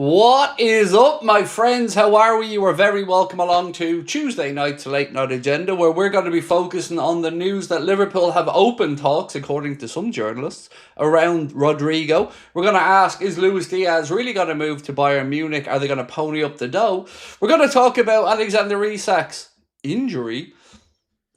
What is up, my friends? How are we? You are very welcome along to Tuesday night's late night agenda, where we're going to be focusing on the news that Liverpool have open talks, according to some journalists, around Rodrygo. We're going to ask, is Luis Diaz really going to move to Bayern Munich? Are they going to pony up the dough? We're going to talk about Alexander Isak's injury.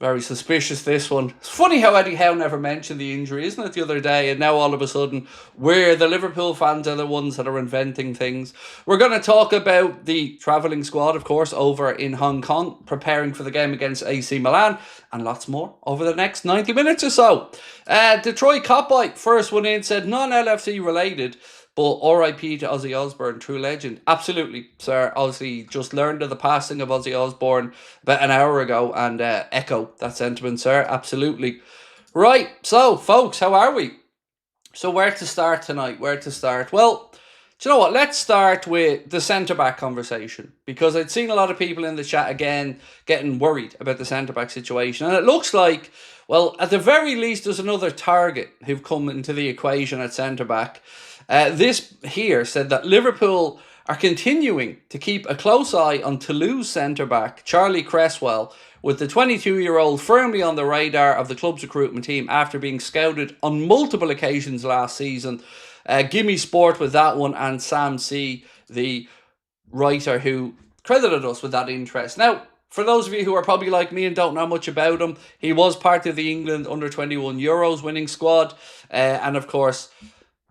Very suspicious, this one. It's funny how Eddie Howe never mentioned the injury, isn't it, the other day? And now all of a sudden, we're the Liverpool fans are the ones that are inventing things. We're going to talk about the travelling squad, of course, over in Hong Kong, preparing for the game against AC Milan, and lots more over the next 90 minutes or so. Detroit Copite, first one in, said non-LFC related, but RIP to Ozzy Osbourne, true legend. Absolutely, sir. Ozzy just learned of the passing of Ozzy Osbourne about an hour ago and echo that sentiment, sir. Absolutely. Right, so, folks, how are we? So where to start tonight? Where to start? Well, do you know what? Let's start with the centre-back conversation, because I'd seen a lot of people in the chat again getting worried about the centre-back situation. And it looks like, well, at the very least, there's another target who've come into the equation at centre-back. This here said that Liverpool are continuing to keep a close eye on Toulouse centre-back Charlie Creswell, with the 22-year-old firmly on the radar of the club's recruitment team after being scouted on multiple occasions last season. Gimme Sport with that one, and Sam C, the writer who credited us with that interest. Now, for those of you who are probably like me and don't know much about him, he was part of the England under-21 Euros winning squad, and of course,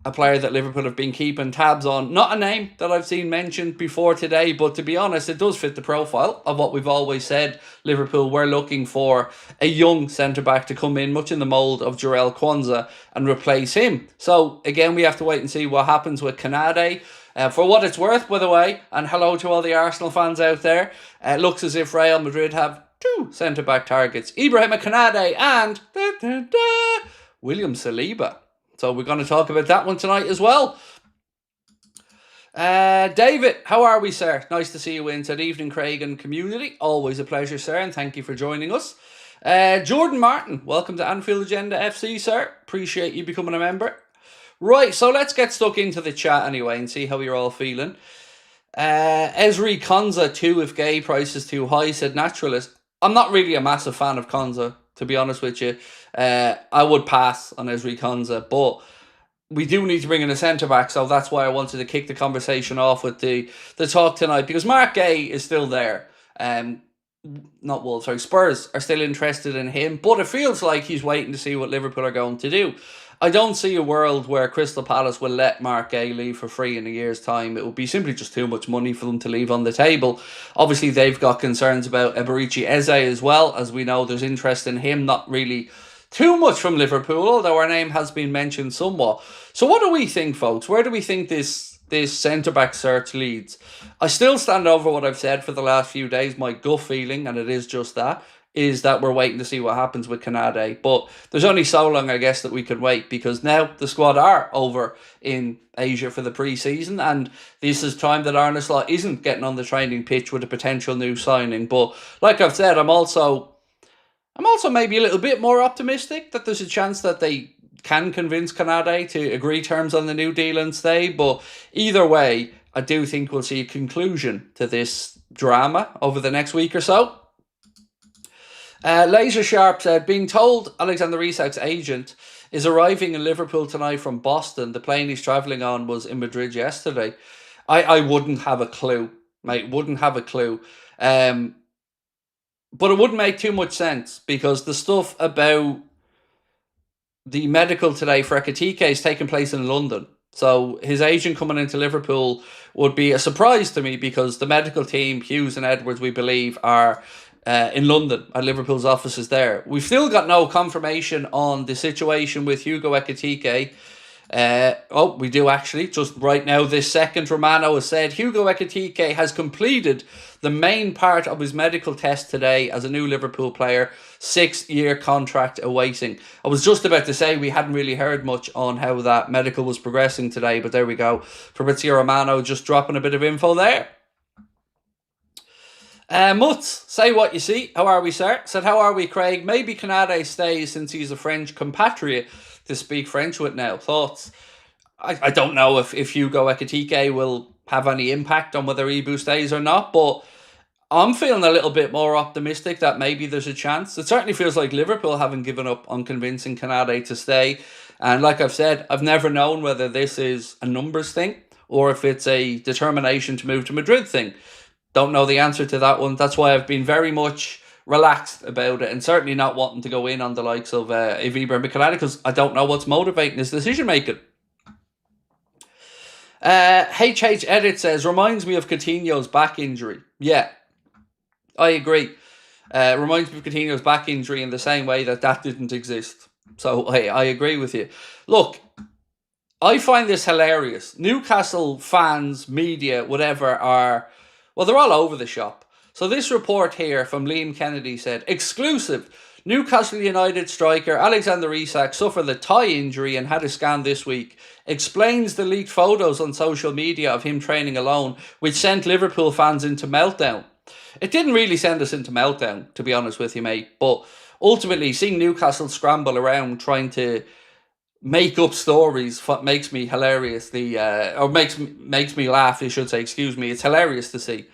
a player that Liverpool have been keeping tabs on. Not a name that I've seen mentioned before today, but to be honest, it does fit the profile of what we've always said. Liverpool were looking for a young centre-back to come in, much in the mould of Jarell Quansah, and replace him. So, again, we have to wait and see what happens with Canade. For what it's worth, by the way, and hello to all the Arsenal fans out there, it looks as if Real Madrid have two centre-back targets, Ibrahima Canade and William Saliba. So we're going to talk about that one tonight as well. David, how are we, sir? Nice to see you in. Good evening, Craig and community. Always a pleasure, sir, and thank you for joining us. Jordan Martin, welcome to Anfield Agenda FC, sir. Appreciate you becoming a member. Right, so let's get stuck into the chat anyway and see how you're all feeling. Esri Konza 2, if gay price is too high, said Naturalist. I'm not really a massive fan of Konza, to be honest with you. I would pass on Esri Konza, but we do need to bring in a centre-back, so that's why I wanted to kick the conversation off with the talk tonight, because Mark Gay is still there. Not Wolves, sorry, Spurs are still interested in him, but it feels like he's waiting to see what Liverpool are going to do. I don't see a world where Crystal Palace will let Mark Gay leave for free in a year's time. It would be simply just too much money for them to leave on the table. Obviously, they've got concerns about Eberici Eze as well. As we know, there's interest in him, not really too much from Liverpool, although our name has been mentioned somewhat. So what do we think, folks? Where do we think this centre-back search leads? I still stand over what I've said for the last few days. My gut feeling, and it is just that, is that we're waiting to see what happens with Canade. But there's only so long, I guess, that we can wait, because now the squad are over in Asia for the pre-season, and this is time that Arne Slot isn't getting on the training pitch with a potential new signing. But like I've said, I'm also maybe a little bit more optimistic that there's a chance that they can convince Canade to agree terms on the new deal and stay. But either way, I do think we'll see a conclusion to this drama over the next week or so. Laser Sharp said, being told Alexander Isak's agent is arriving in Liverpool tonight from Boston. The plane he's travelling on was in Madrid yesterday. I wouldn't have a clue, mate. Wouldn't have a clue. But it wouldn't make too much sense, because the stuff about the medical today for Ekitike is taking place in London. So his agent coming into Liverpool would be a surprise to me, because the medical team, Hughes and Edwards, we believe, are in London at Liverpool's offices there. We've still got no confirmation on the situation with Hugo Ekitike. We do actually. Just right now, this second, Romano has said Hugo Ekitike has completed the main part of his medical test today as a new Liverpool player. 6-year contract awaiting. I was just about to say we hadn't really heard much on how that medical was progressing today, but there we go. Fabrizio Romano just dropping a bit of info there. Mutz, say what you see. How are we, sir? Said, how are we, Craig? Maybe Canade stays since he's a French compatriot to speak French with now. Thoughts? I don't know if Hugo Ekitike will have any impact on whether Ibu stays or not, but I'm feeling a little bit more optimistic that maybe there's a chance. It certainly feels like Liverpool haven't given up on convincing Canade to stay. And like I've said, I've never known whether this is a numbers thing or if it's a determination to move to Madrid thing. Don't know the answer to that one. That's why I've been very much relaxed about it and certainly not wanting to go in on the likes of Ibrahim Canade because I don't know what's motivating his decision making. HH Edit says, reminds me of Coutinho's back injury. Yeah, I agree. Reminds me of Coutinho's back injury in the same way that didn't exist. So I agree with you. Look, I find this hilarious. Newcastle fans, media, whatever are, well, they're all over the shop. So this report here from Liam Kennedy said, exclusive, Newcastle United striker Alexander Isak suffered a thigh injury and had a scan this week. Explains the leaked photos on social media of him training alone, which sent Liverpool fans into meltdown. It didn't really send us into meltdown, to be honest with you, mate. But ultimately, seeing Newcastle scramble around trying to make up stories makes me hilarious. Or makes me laugh, I should say. Excuse me. It's hilarious to see.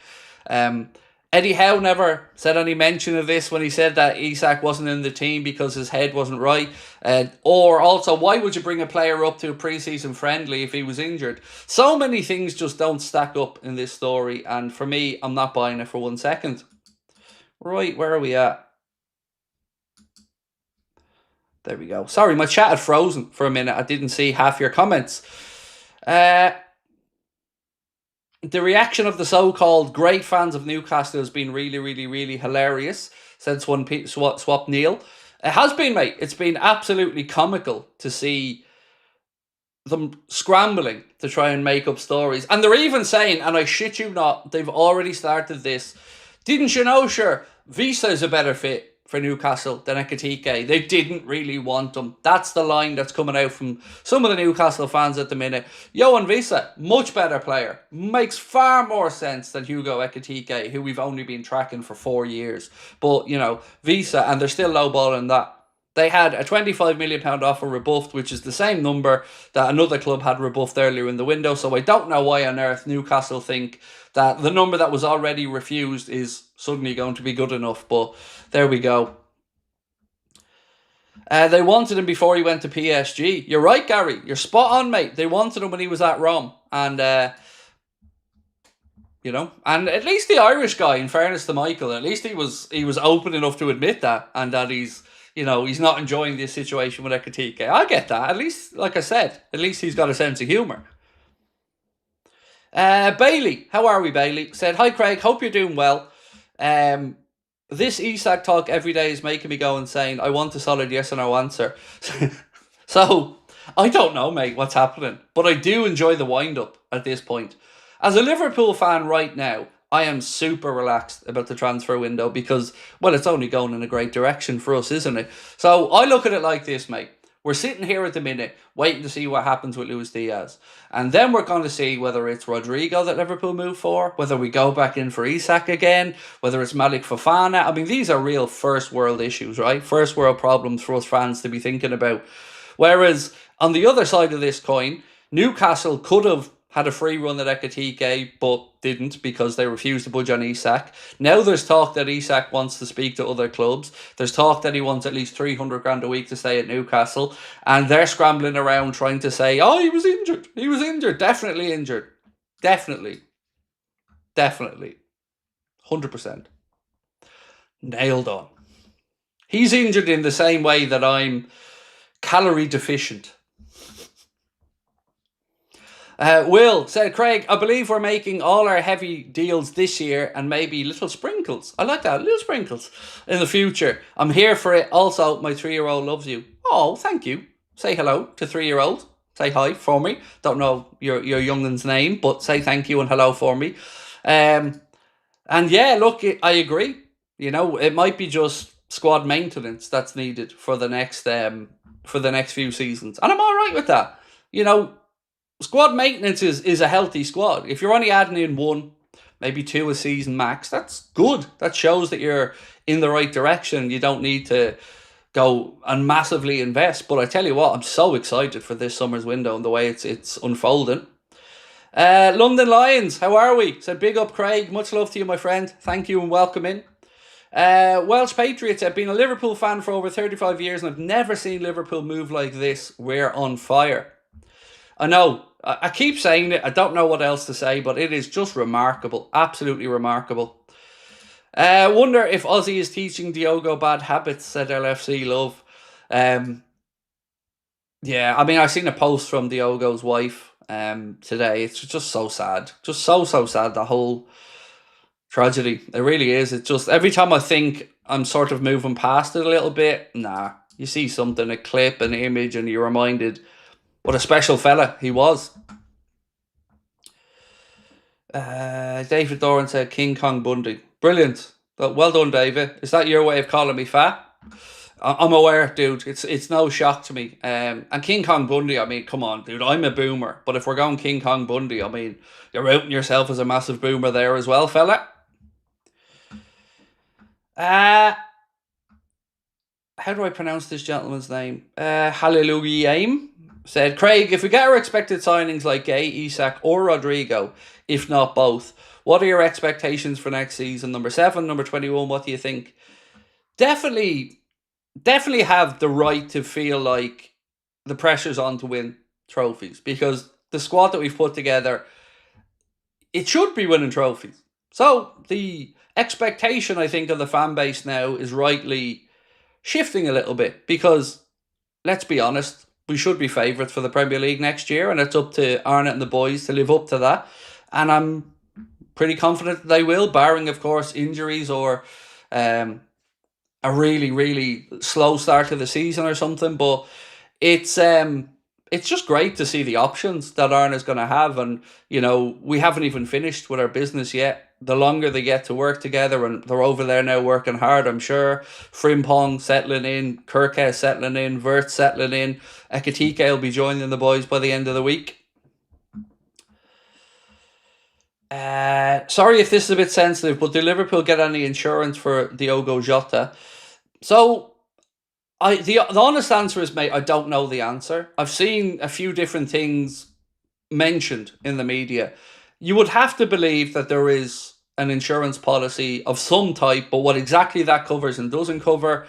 Eddie Howe never said any mention of this when he said that Isak wasn't in the team because his head wasn't right. Or also, why would you bring a player up to a pre-season friendly if he was injured? So many things just don't stack up in this story. And for me, I'm not buying it for 1 second. Right, where are we at? There we go. Sorry, my chat had frozen for a minute. I didn't see half your comments. The reaction of the so-called great fans of Newcastle has been really, really, really hilarious, said Swap Neil. It has been, mate. It's been absolutely comical to see them scrambling to try and make up stories. And they're even saying, and I shit you not, they've already started this. Didn't you know, sure, Vitz is a better fit for Newcastle than EKITIKE. They didn't really want him. That's the line that's coming out from some of the Newcastle fans at the minute. Johan Vitz, much better player. Makes far more sense than Hugo EKITIKE, who we've only been tracking for 4 years. But, you know, Vitz, and they're still lowballing that. They had a £25 million offer rebuffed, which is the same number that another club had rebuffed earlier in the window. So I don't know why on earth Newcastle think that the number that was already refused is suddenly going to be good enough. But there we go. They wanted him before he went to PSG. You're right, Gary. You're spot on, mate. They wanted him when he was at Rome. And, you know, and at least the Irish guy, in fairness to Michael, at least he was open enough to admit that. And that he's, you know, he's not enjoying this situation with EKITIKE. I get that. At least, like I said, at least he's got a sense of humour. Bailey, how are we, Bailey? Said, hi, Craig. Hope you're doing well. This Isak talk every day is making me go insane. I want a solid yes or no answer. So, I don't know, mate, what's happening. But I do enjoy the wind-up at this point. As a Liverpool fan right now, I am super relaxed about the transfer window because, well, it's only going in a great direction for us, isn't it? So, I look at it like this, mate. We're sitting here at the minute waiting to see what happens with Luis Diaz. And then we're going to see whether it's Rodrygo that Liverpool move for, whether we go back in for Isak again, whether it's Malik Fofana. I mean, these are real first world issues, right? First world problems for us fans to be thinking about. Whereas on the other side of this coin, Newcastle could have had a free run at EKITIKE, but didn't because they refused to budge on Isak. Now there's talk that Isak wants to speak to other clubs. There's talk that he wants at least 300 grand a week to stay at Newcastle. And they're scrambling around trying to say, oh, he was injured. He was injured. Definitely injured. Definitely. 100%. Nailed on. He's injured in the same way that I'm calorie deficient. Will said, Craig, I believe we're making all our heavy deals this year and maybe little sprinkles. I like that, little sprinkles in the future. I'm here for it. Also, my 3-year-old loves you. Oh, thank you. Say hello to 3-year-old. Say hi for me. Don't know your youngin's name, but say thank you and hello for me. And yeah, look, I agree. You know, it might be just squad maintenance that's needed for the next few seasons, and I'm all right with that. You know, squad maintenance is a healthy squad. If you're only adding in 1, maybe 2 a season max, that's good. That shows that you're in the right direction. You don't need to go and massively invest. But I tell you what, I'm so excited for this summer's window and the way it's unfolding. London Lions, how are we? So big up, Craig. Much love to you, my friend. Thank you and welcome in. Welsh Patriots, I've been a Liverpool fan for over 35 years and I've never seen Liverpool move like this. We're on fire. I know, I keep saying it. I don't know what else to say, but it is just remarkable. Absolutely remarkable. Wonder if Ozzy is teaching Diogo bad habits, said LFC Love. Yeah, I mean, I've seen a post from Diogo's wife today. It's just so sad. Just so sad, the whole tragedy. It really is. It's just, every time I think I'm sort of moving past it a little bit, nah. You see something, a clip, an image, and you're reminded what a special fella he was. David Doran said King Kong Bundy. Brilliant. Well done, David. Is that your way of calling me fat? I'm aware, dude. It's no shock to me. And King Kong Bundy, I mean, come on, dude. I'm a boomer. But if we're going King Kong Bundy, I mean, you're outing yourself as a massive boomer there as well, fella. How do I pronounce this gentleman's name? Hallelujah said, Craig, if we get our expected signings like Gay, Isak or Rodrigo, if not both, what are your expectations for next season? Number 7, number 21, what do you think? Definitely have the right to feel like the pressure's on to win trophies, because the squad that we've put together, it should be winning trophies. So the expectation, I think, of the fan base now is rightly shifting a little bit, because let's be honest, we should be favourites for the Premier League next year, and it's up to Arnott and the boys to live up to that. And I'm pretty confident they will, barring, of course, injuries or a really, really slow start to the season or something. But it's just great to see the options that Arnott's going to have. And, you know, we haven't even finished with our business yet. The longer they get to work together, and they're over there now working hard, I'm sure. Frimpong settling in, Kirkes settling in, Virgil settling in. EKITIKE will be joining the boys by the end of the week. Sorry if this is a bit sensitive, but did Liverpool get any insurance for Diogo Jota? So, the honest answer is, mate, I don't know the answer. I've seen a few different things mentioned in the media. You would have to believe that there is an insurance policy of some type, but what exactly that covers and doesn't cover,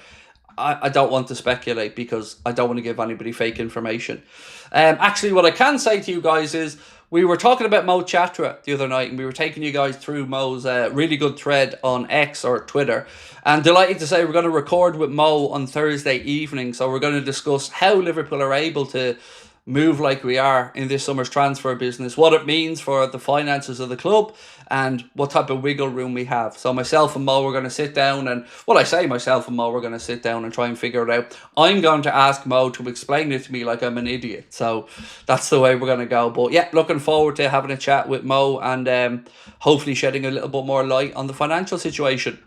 I don't want to speculate, because I don't want to give anybody fake information. Actually, what I can say to you guys is, we were talking about Mo Chatra the other night, and we were taking you guys through Mo's really good thread on X or Twitter. And delighted to say we're going to record with Mo on Thursday evening. So we're going to discuss how Liverpool are able to move like we are in this summer's transfer business, what it means for the finances of the club, and what type of wiggle room we have. So myself and Mo, we're going to sit down, and myself and Mo, we're going to sit down and try and figure it out. I'm going to ask Mo to explain it to me like I'm an idiot. So that's the way we're going to go. But yeah, looking forward to having a chat with Mo, and hopefully shedding a little bit more light on the financial situation.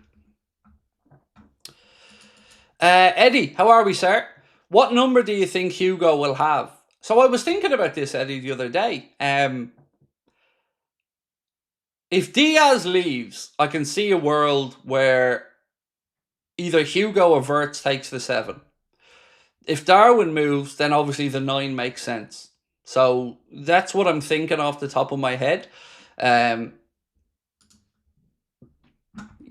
Eddie, how are we, sir? What number do you think Hugo will have? So I was thinking about this, Eddie, the other day. If Diaz leaves, I can see a world where either Hugo or Virgil takes the 7. If Darwin moves, then obviously the 9 makes sense. So that's what I'm thinking off the top of my head. You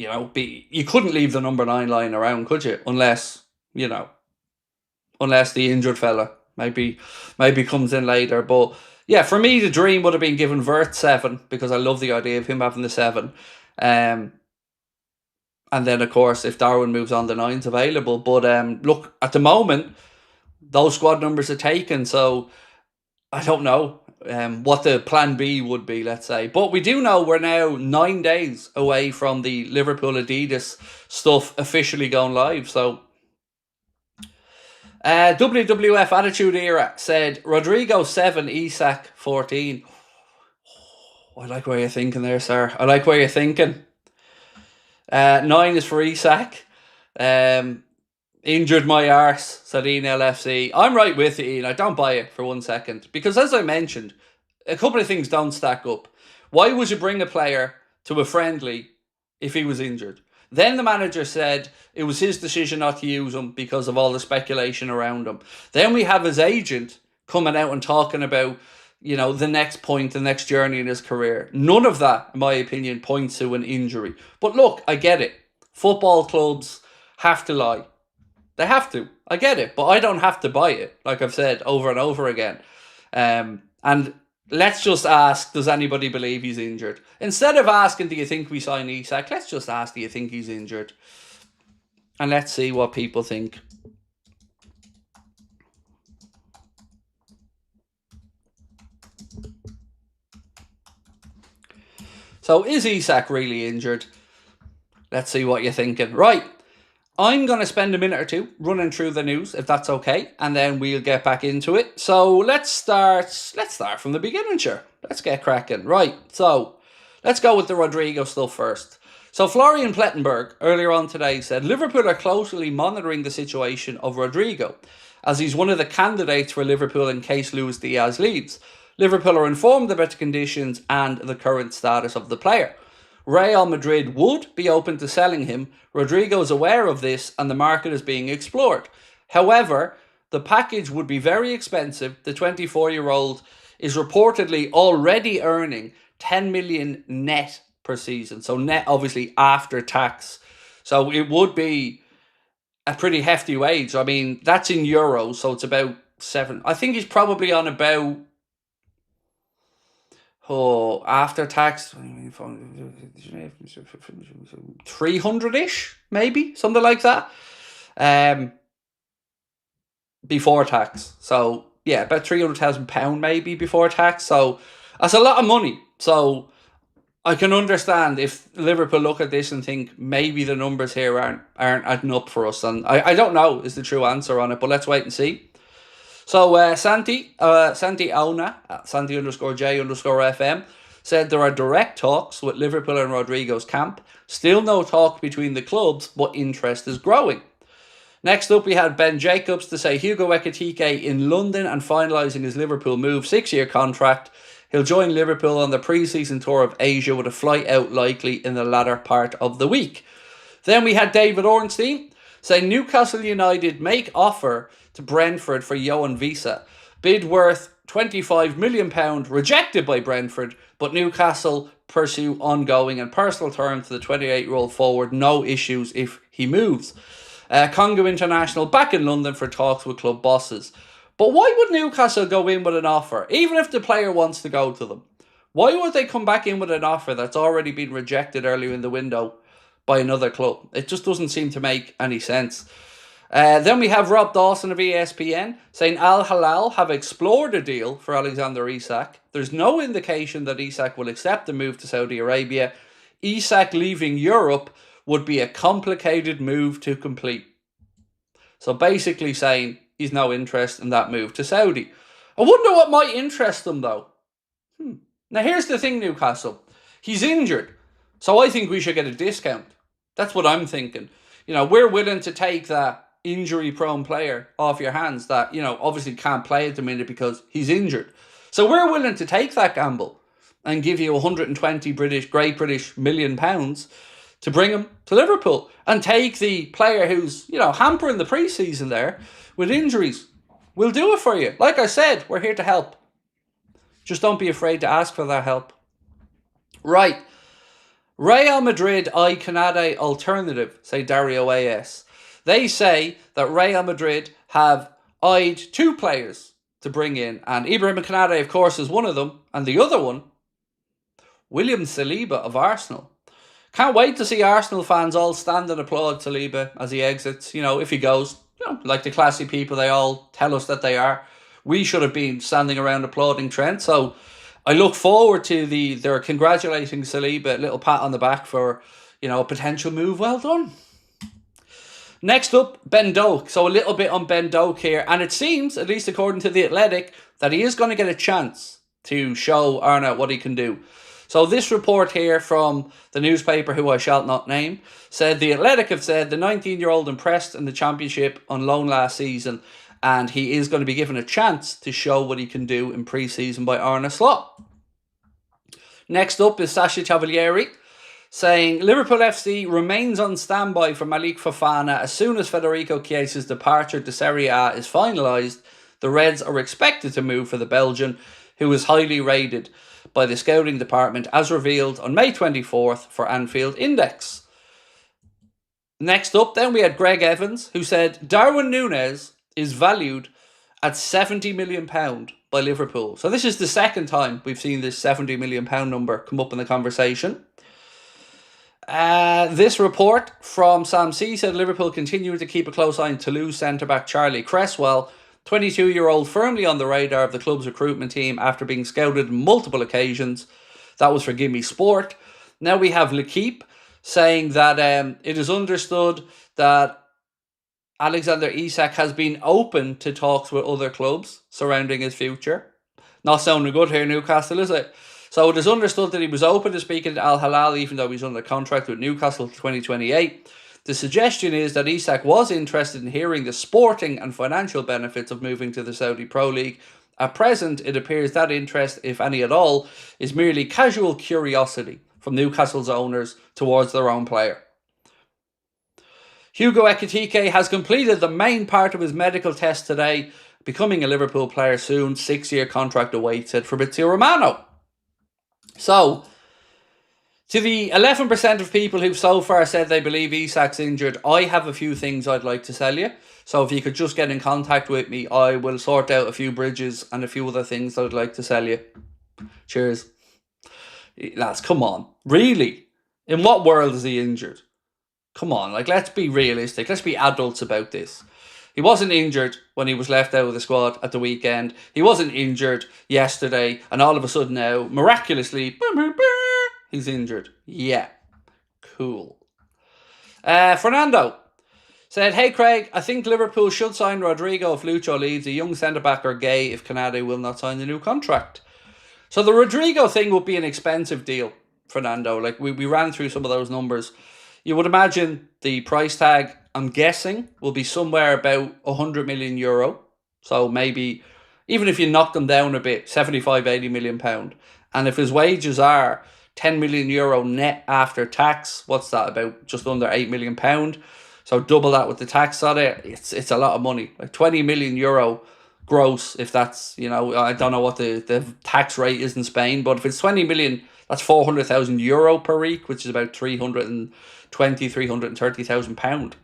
know, you couldn't leave the number 9 lying around, could you? Unless the injured fella maybe comes in later. But yeah, for me, the dream would have been giving Vert 7, because I love the idea of him having the 7. And then, of course, if Darwin moves on, the 9's available. But look, at the moment, those squad numbers are taken. So I don't know what the plan B would be, let's say. But we do know we're now 9 days away from the Liverpool Adidas stuff officially going live. So WWF Attitude Era said Rodrigo 7, Isak 14. I like where you're thinking there, sir. I like where you're thinking. 9 is for Isak. Injured my arse, said Ian LFC. I'm right with you, Ian. I don't buy it for 1 second. Because as I mentioned, a couple of things don't stack up. Why would you bring a player to a friendly if he was injured? Then the manager said it was his decision not to use him because of all the speculation around him. Then we have his agent coming out and talking about, the next point, the next journey in his career. None of that, in my opinion, points to an injury. But look, I get it. Football clubs have to lie. They have to. I get it. But I don't have to buy it, like I've said over and over again. And let's just ask, does anybody believe he's injured? Instead of asking, do you think we sign Isak? Let's just ask, do you think he's injured? And let's see what people think. So is Isak really injured? Let's see what you're thinking. Right. I'm going to spend a minute or two running through the news, if that's okay, and then we'll get back into it. So let's start from the beginning, sure. Let's get cracking. Right, so let's go with the Rodrigo stuff first. So Florian Plettenberg, earlier on today, said Liverpool are closely monitoring the situation of Rodrigo, as he's one of the candidates for Liverpool in case Luis Diaz leaves. Liverpool are informed about the conditions and the current status of the player. Real Madrid would be open to selling him. Rodrigo is aware of this and the market is being explored. However, the package would be very expensive. The 24-year-old is reportedly already earning 10 million net per season. So net, obviously, after tax. So it would be a pretty hefty wage. I mean, that's in euros, so it's about 7. I think he's probably on about... after tax, 300-ish, maybe, something like that. Before tax. So, yeah, about £300,000 maybe before tax. So, that's a lot of money. So, I can understand if Liverpool look at this and think _maybe the numbers here aren't adding up for us. And I don't know is the true answer on it, but let's wait and see. So Santi Auna, Santi_J_FM, said there are direct talks with Liverpool and Rodrigo's camp. Still no talk between the clubs, but interest is growing. Next up, we had Ben Jacobs to say Hugo Ekitike in London and finalising his Liverpool move, 6-year contract. He'll join Liverpool on the pre-season tour of Asia with a flight out likely in the latter part of the week. Then we had David Ornstein saying Newcastle United make offer to Brentford for Johan Vitz. Bid worth £25 million, rejected by Brentford, but Newcastle pursue ongoing and personal terms to the 28-year-old forward. No issues if he moves. Congo International back in London for talks with club bosses. But why would Newcastle go in with an offer, even if the player wants to go to them? Why would they come back in with an offer that's already been rejected earlier in the window by another club? It just doesn't seem to make any sense. Then we have Rob Dawson of ESPN saying Al Hilal have explored a deal for Alexander Isak. There's no indication that Isak will accept the move to Saudi Arabia. Isak leaving Europe would be a complicated move to complete. So basically saying he's no interest in that move to Saudi. I wonder what might interest them though. Now here's the thing, Newcastle. He's injured, so I think we should get a discount. That's what I'm thinking. We're willing to take that injury-prone player off your hands that, obviously can't play at the minute because he's injured. So we're willing to take that gamble and give you 120 Great British million pounds to bring him to Liverpool and take the player who's, hampering the pre-season there with injuries. We'll do it for you. Like I said, we're here to help. Just don't be afraid to ask for that help. Right. Real Madrid eye Canade alternative, say Dario AS. They say that Real Madrid have eyed 2 players to bring in, and Ibrahim Canade, of course, is one of them, and the other one, William Saliba of Arsenal. Can't wait to see Arsenal fans all stand and applaud Saliba as he exits, if he goes, like the classy people they all tell us that they are. We should have been standing around applauding Trent, so I look forward to they're congratulating Saliba, a little pat on the back for, a potential move. Well done. Next up, Ben Doak. So a little bit on Ben Doak here. And it seems, at least according to The Athletic, that he is going to get a chance to show Arna what he can do. So this report here from the newspaper, who I shall not name, said The Athletic have said the 19-year-old impressed in the Championship on loan last season, and he is going to be given a chance to show what he can do in pre-season by Arne Slot. Next up is Sasha Cavalieri, saying Liverpool FC remains on standby for Malik Fofana. As soon as Federico Chiesa's departure to Serie A is finalised, the Reds are expected to move for the Belgian, who was highly rated by the scouting department as revealed on May 24th for Anfield Index. Next up then we had Greg Evans, who said Darwin Núñez is valued at £70 million by Liverpool. So this is the second time we've seen this £70 million number come up in the conversation. This report from Sam C said Liverpool continuing to keep a close eye on Toulouse centre-back Charlie Creswell, 22-year-old, firmly on the radar of the club's recruitment team after being scouted on multiple occasions. That was for Gimme Sport. Now we have L'Equipe saying that it is understood that Alexander Isak has been open to talks with other clubs surrounding his future. Not sounding good here, Newcastle, is it? So it is understood that he was open to speaking to Al Hilal, even though he's under contract with Newcastle to 2028. The suggestion is that Isak was interested in hearing the sporting and financial benefits of moving to the Saudi Pro League. At present, it appears that interest, if any at all, is merely casual curiosity from Newcastle's owners towards their own player. Hugo Ekitike has completed the main part of his medical test today, becoming a Liverpool player soon. 6-year contract awaits it for Fabrizio Romano. So, to the 11% of people who've so far said they believe Isak's injured, I have a few things I'd like to tell you. So if you could just get in contact with me, I will sort out a few bridges and a few other things I'd like to sell you. Cheers. Lads, come on. Really? In what world is he injured? Come on, let's be realistic. Let's be adults about this. He wasn't injured when he was left out of the squad at the weekend. He wasn't injured yesterday. And all of a sudden now, miraculously, he's injured. Yeah. Cool. Fernando said, hey Craig, I think Liverpool should sign Rodrigo if Lucho leaves. A young centre-back or Gay if Canade will not sign the new contract. So the Rodrigo thing would be an expensive deal, Fernando. We ran through some of those numbers. You would imagine the price tag, I'm guessing, will be somewhere about €100 million. So maybe, even if you knock them down a bit, 75, 80 million pound. And if his wages are €10 million net after tax, what's that, about just under £8 million? So double that with the tax on it, it's a lot of money. €20 million gross, if that's, I don't know what the tax rate is in Spain, but if it's 20 million, that's €400,000 per week, which is about 330,000 pound.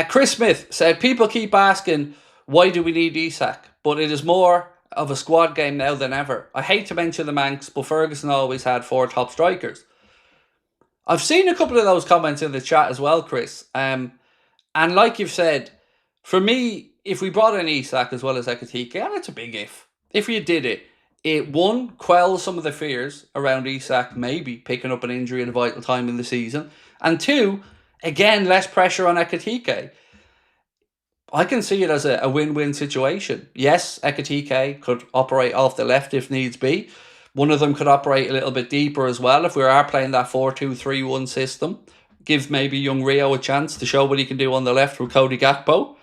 Chris Smith said, people keep asking, why do we need Isak? But it is more of a squad game now than ever. I hate to mention the Manx, but Ferguson always had 4 top strikers. I've seen a couple of those comments in the chat as well, Chris. And like you've said, for me, if we brought in Isak as well as Ekitike, and it's a big if you did it, it one, quells some of the fears around Isak maybe picking up an injury at a vital time in the season. And 2, again, less pressure on Ekitike. I can see it as a win-win situation. Yes, Ekitike could operate off the left if needs be. One of them could operate a little bit deeper as well if we are playing that 4-2-3-1 system. Give maybe young Rio a chance to show what he can do on the left with Cody Gakpo.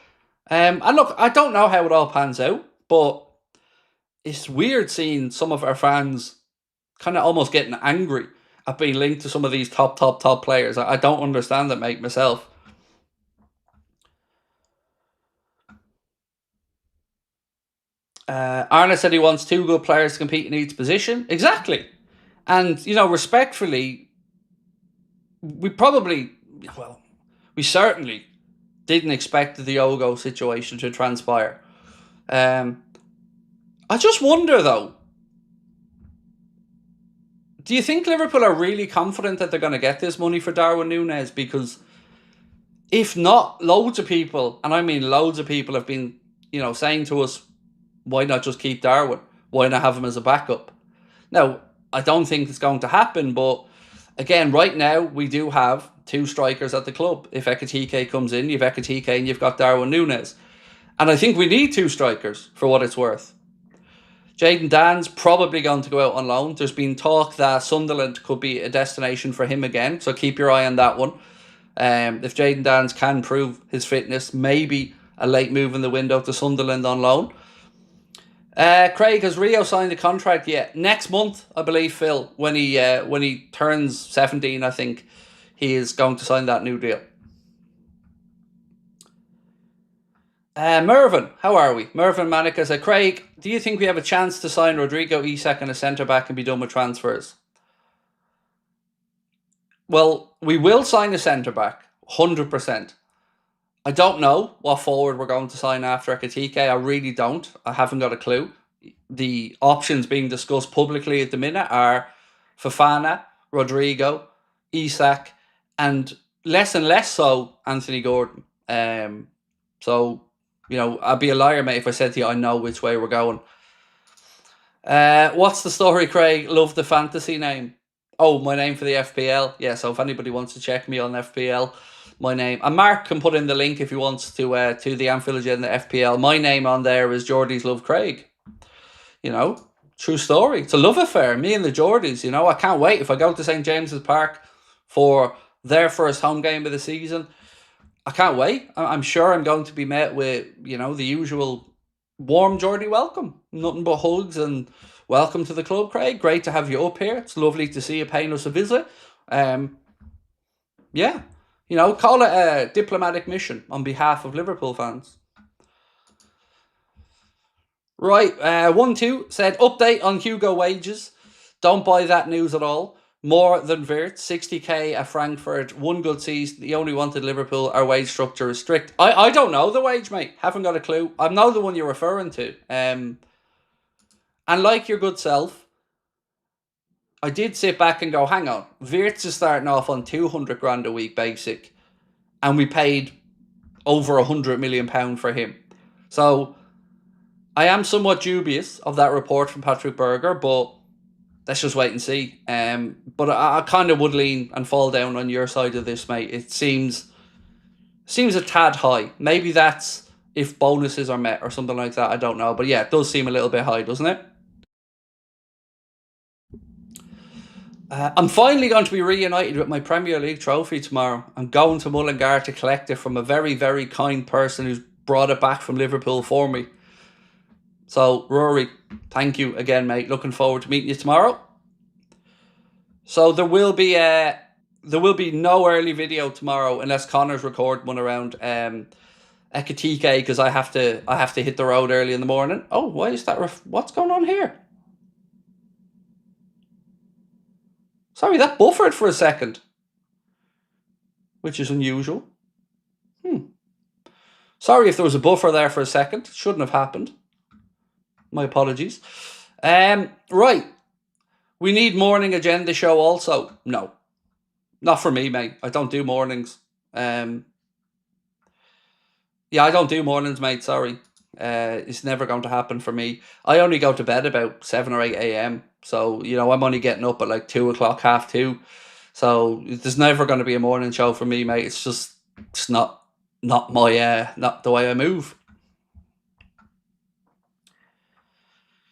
And look, I don't know how it all pans out, but it's weird seeing some of our fans kind of almost getting angry at being linked to some of these top players. I don't understand that, mate, myself. Arna said he wants 2 good players to compete in each position. Exactly. And, respectfully, we certainly didn't expect the Diogo situation to transpire. I just wonder, though, do you think Liverpool are really confident that they're going to get this money for Darwin Núñez? Because if not, loads of people, and I mean loads of people, have been, saying to us, why not just keep Darwin? Why not have him as a backup? Now, I don't think it's going to happen, but again, right now, we do have 2 strikers at the club. If Ekitike comes in, you've Ekitike and you've got Darwin Núñez. And I think we need 2 strikers for what it's worth. Jayden Dan's probably going to go out on loan. There's been talk that Sunderland could be a destination for him again, so keep your eye on that one. If Jayden Dans can prove his fitness, maybe a late move in the window to Sunderland on loan. Craig, has Rio signed a contract yet? Next month, I believe, Phil, when he turns 17, I think he is going to sign that new deal. Mervyn, how are we? Mervyn Manica said, Craig, do you think we have a chance to sign Rodrigo, Isak and a centre-back and be done with transfers? Well, we will sign a centre-back, 100%. I don't know what forward we're going to sign after EKITIKE. I really don't. I haven't got a clue. The options being discussed publicly at the minute are Fofana, Rodrigo, Isak, and less so Anthony Gordon. So, I'd be a liar, mate, if I said to you I know which way we're going. What's the story, Craig? Love the fantasy name. Oh, my name for the FPL. Yeah, so if anybody wants to check me on FPL, my name. And Mark can put in the link if he wants to the Anfield Agenda FPL. My name on there is Geordies Love Craig. True story. It's a love affair. Me and the Geordies, I can't wait. If I go to St. James's Park for their first home game of the season, I can't wait. I'm sure I'm going to be met with, the usual warm Geordie welcome. Nothing but hugs and welcome to the club, Craig. Great to have you up here. It's lovely to see you paying us a visit. Yeah. Call it a diplomatic mission on behalf of Liverpool fans. Right, 1-2 said, update on Hugo wages. Don't buy that news at all. More than Virgil, 60k at Frankfurt, one good season. He only wanted Liverpool. Our wage structure is strict. I don't know the wage, mate. Haven't got a clue. I know the one you're referring to. And like your good self, I did sit back and go, hang on. Virgil is starting off on 200 grand a week basic. And we paid over £100 million for him. So I am somewhat dubious of that report from Patrick Berger, but let's just wait and see. But I kind of would lean and fall down on your side of this, mate. It seems a tad high. Maybe that's if bonuses are met or something like that. I don't know. But yeah, it does seem a little bit high, doesn't it? I'm finally going to be reunited with my Premier League trophy tomorrow. I'm going to Mullingar to collect it from a very, very kind person who's brought it back from Liverpool for me. So, Rory, thank you again, mate. Looking forward to meeting you tomorrow. So there will be no early video tomorrow unless Connor's recording one around EKITIKE because I have to hit the road early in the morning. Oh, why is that? What's going on here? Sorry, that buffered for a second, which is unusual. Sorry if there was a buffer there for a second. Shouldn't have happened. My apologies. Right. We need morning agenda show also. No. Not for me, mate. I don't do mornings. Yeah, I don't do mornings, mate. Sorry. It's never going to happen for me. I only go to bed about 7 or 8 a.m. So, I'm only getting up at like 2 o'clock, 2:30. So there's never going to be a morning show for me, mate. It's not my not the way I move.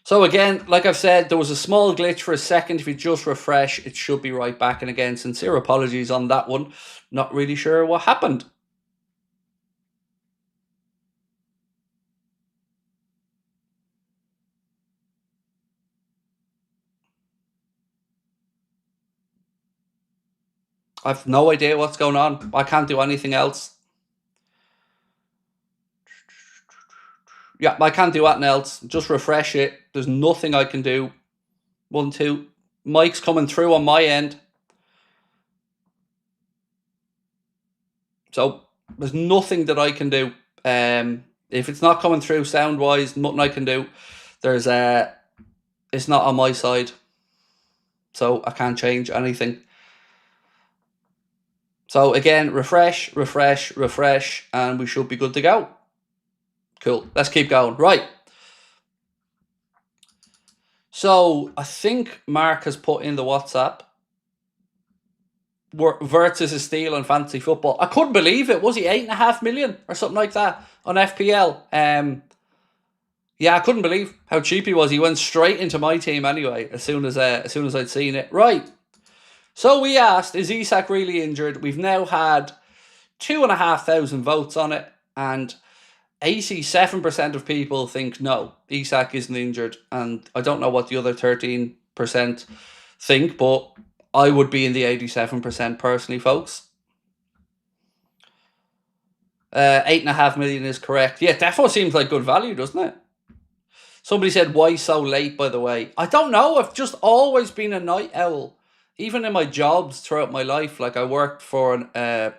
So again, like I've said, there was a small glitch for a second. If you just refresh, it should be right back. And again, sincere apologies on that one. Not really sure what happened. I've no idea what's going on. I can't do anything else. Yeah, I can't do anything else. Just refresh it. There's nothing I can do. 1, 2. Mike's coming through on my end. So there's nothing that I can do. If it's not coming through sound-wise, nothing I can do. It's not on my side. So I can't change anything. So again, refresh, and we should be good to go. Cool. Let's keep going. Right. So I think Mark has put in the WhatsApp. Virgil is a steal on fantasy football. I couldn't believe it. Was he 8.5 million or something like that on FPL? Yeah, I couldn't believe how cheap he was. He went straight into my team anyway. As soon as I'd seen it. Right. So we asked, is Isaac really injured? We've now had 2,500 votes on it, and 87% of people think no, Isaac isn't injured, and I don't know what the other 13% think, but I would be in the 87% personally, folks. 8.5 million is correct. Yeah, defo seems like good value, doesn't it? Somebody said, why so late, by the way? I don't know. I've just always been a night owl. Even in my jobs throughout my life. Like, I worked for an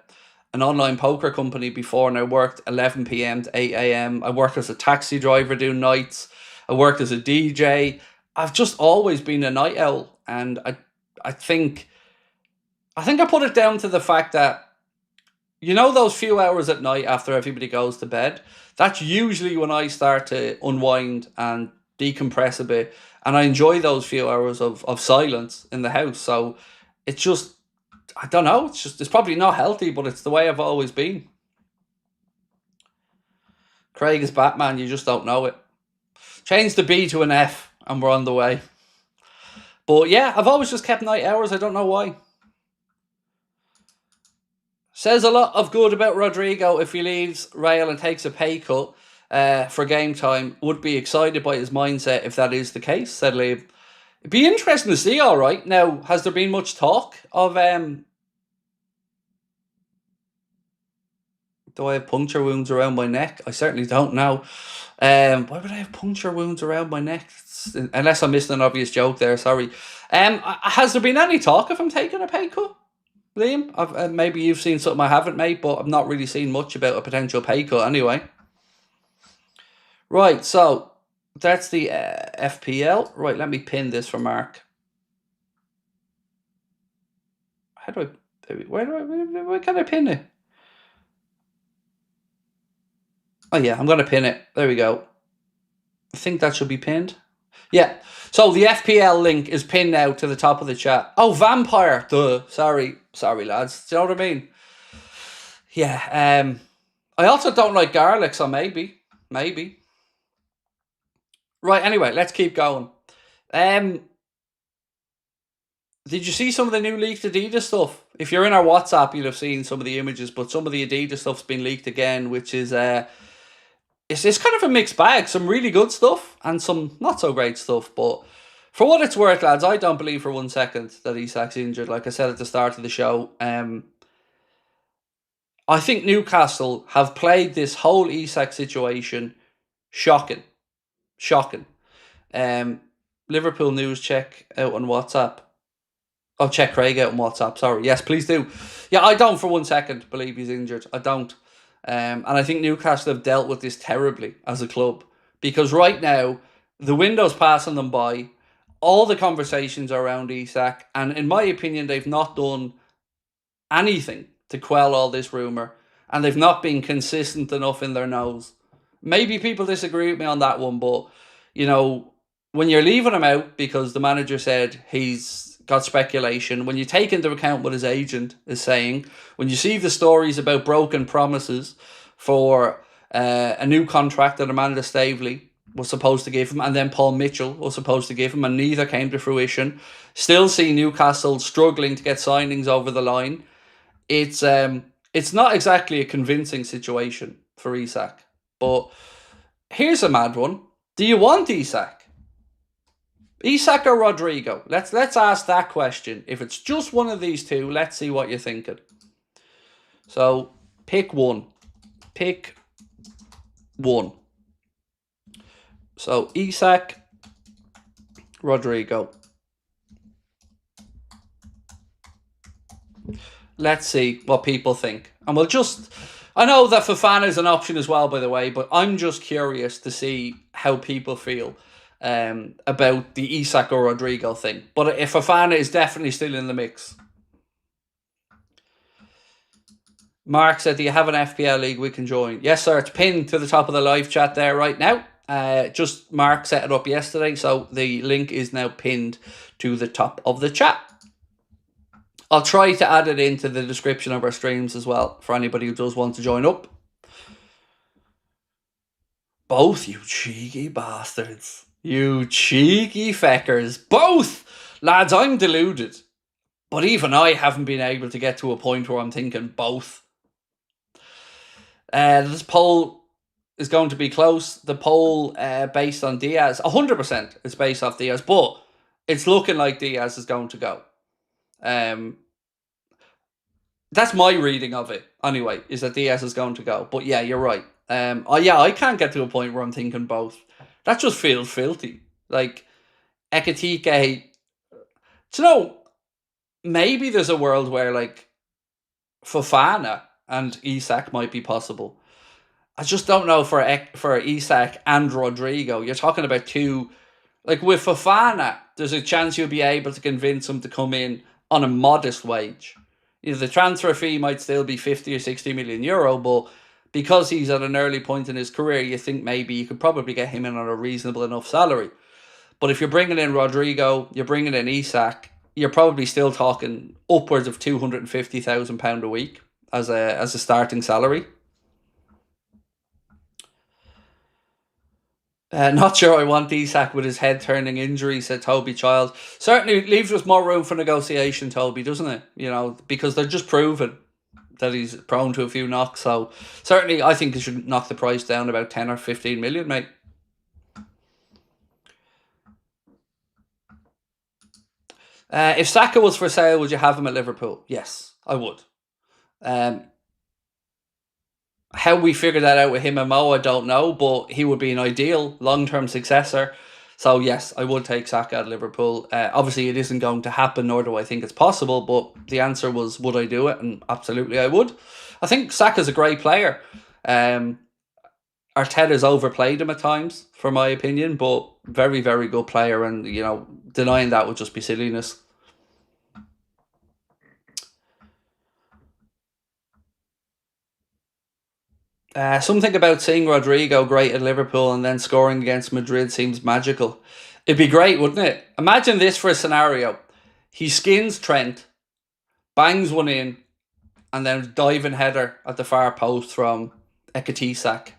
online poker company before, and I worked 11 p.m. to 8 a.m. I worked as a taxi driver doing nights. I worked as a DJ. I've just always been a night owl. And I think I put it down to the fact that, you know, those few hours at night after everybody goes to bed, that's usually when I start to unwind and decompress a bit. And I enjoy those few hours of silence in the house. So it's just, I don't know, it's probably not healthy, but it's the way I've always been. Craig is Batman, you just don't know it. Change the B to an F and we're on the way. But yeah, I've always just kept night hours. I don't know why. Says a lot of good about Rodrigo if he leaves Real and takes a pay cut for game time. Would be excited by his mindset if that is the case, said Liam. It'd be interesting to see, all right. Now, has there been much talk of... do I have puncture wounds around my neck? I certainly don't know. Why would I have puncture wounds around my neck? Unless I missed an obvious joke there, sorry. Has there been any talk of him taking a pay cut, Liam? Maybe you've seen something I haven't, mate, but I've not really seen much about a potential pay cut anyway. Right, so that's the FPL. Right, let me pin this for Mark. How do I... Where can I pin it? Oh yeah, I'm going to pin it. There we go. I think that should be pinned. Yeah. So the FPL link is pinned now to the top of the chat. Oh, Vampire. Duh. Sorry, lads. Do you know what I mean? Yeah. I also don't like garlic, so maybe. Right, anyway, let's keep going. Did you see some of the new leaked Adidas stuff? If you're in our WhatsApp, you'll have seen some of the images, but some of the Adidas stuff's been leaked again, which is... It's kind of a mixed bag. Some really good stuff and some not so great stuff. But for what it's worth, lads, I don't believe for 1 second that Isak's injured. Like I said at the start of the show, I think Newcastle have played this whole Isak situation shocking. Liverpool news check out on WhatsApp. Oh, check Craig out on WhatsApp. Sorry. Yes, please do. Yeah, I don't for 1 second believe he's injured. I don't. And I think Newcastle have dealt with this terribly as a club. Because right now, the window's passing them by. All the conversations are around Isak. And in my opinion, they've not done anything to quell all this rumour. And they've not been consistent enough in their nose. Maybe people disagree with me on that one. But, you know, when you're leaving him out because the manager said he's got speculation, when you take into account what his agent is saying, when you see the stories about broken promises for a new contract that Amanda Staveley was supposed to give him, and then Paul Mitchell was supposed to give him, and neither came to fruition, still see Newcastle struggling to get signings over the line, it's not exactly a convincing situation for Isaac. But here's a mad one. Do you want Isaac? Isak or Rodrigo? Let's ask that question. If it's just one of these two, let's see what you're thinking. So, pick one. So, Isak, Rodrigo. Let's see what people think. And we'll just... I know that Fofana is an option as well, by the way, but I'm just curious to see how people feel about the Isak or Rodrigo thing. But if Fofana is definitely still in the mix. Mark said, do you have an FPL League we can join? Yes, sir. It's pinned to the top of the live chat there right now. Just Mark set it up yesterday, so the link is now pinned to the top of the chat. I'll try to add it into the description of our streams as well for anybody who does want to join up. Both, you cheeky bastards. You cheeky feckers. Both! Lads, I'm deluded. But even I haven't been able to get to a point where I'm thinking both. This poll is going to be close. The poll based on Diaz, 100% is based off Diaz, but it's looking like Diaz is going to go. That's my reading of it, anyway, is that DS is going to go. But yeah, you're right. Yeah, I can't get to a point where I'm thinking both. That just feels filthy. Like, Ekitike, you know, maybe there's a world where, like, Fofana and Isak might be possible. I just don't know for Isak and Rodrigo. You're talking about two, like with Fofana, there's a chance you'll be able to convince him to come in on a modest wage. You know, the transfer fee might still be 50 or 60 million euro, but because he's at an early point in his career, you think maybe you could probably get him in on a reasonable enough salary. But if you're bringing in Rodrigo, you're bringing in Isak, you're probably still talking upwards of £250,000 a week as a starting salary. Not sure I want Isak with his head turning injury, said Toby Child. Certainly leaves us more room for negotiation, Toby, doesn't it? You know, because they're just proven that he's prone to a few knocks. So certainly I think they should knock the price down about 10 or 15 million, mate. If Saka was for sale, would you have him at Liverpool? Yes, I would. Um, how we figure that out with him and Mo, I don't know, but he would be an ideal long-term successor. So yes, I would take Saka at Liverpool. Obviously, it isn't going to happen, nor do I think it's possible. But the answer was, would I do it? And absolutely, I would. I think Saka's a great player. Um, Arteta's overplayed him at times, for my opinion, but very, very good player. And you know, denying that would just be silliness. Something about seeing Rodrigo great at Liverpool and then scoring against Madrid seems magical. It'd be great, wouldn't it? Imagine this for a scenario. He skins Trent, bangs one in, and then diving header at the far post from Ekitie.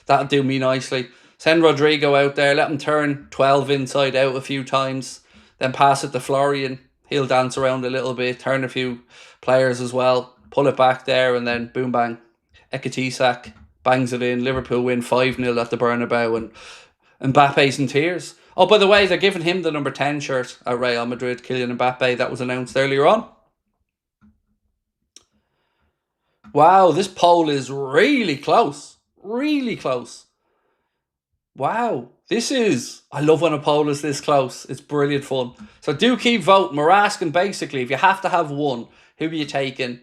That'll do me nicely. Send Rodrigo out there, let him turn 12 inside out a few times, then pass it to Florian. He'll dance around a little bit, turn a few players as well, pull it back there, and then boom bang. EKITIKE bangs it in. Liverpool win 5-0 at the Bernabeu, and Mbappe's in tears. Oh, by the way, they're giving him the number 10 shirt at Real Madrid, Kylian Mbappe. That was announced earlier on. Wow, this poll is really close. Really close. Wow. I love when a poll is this close. It's brilliant fun. So do keep voting. We're asking basically, if you have to have one, who are you taking?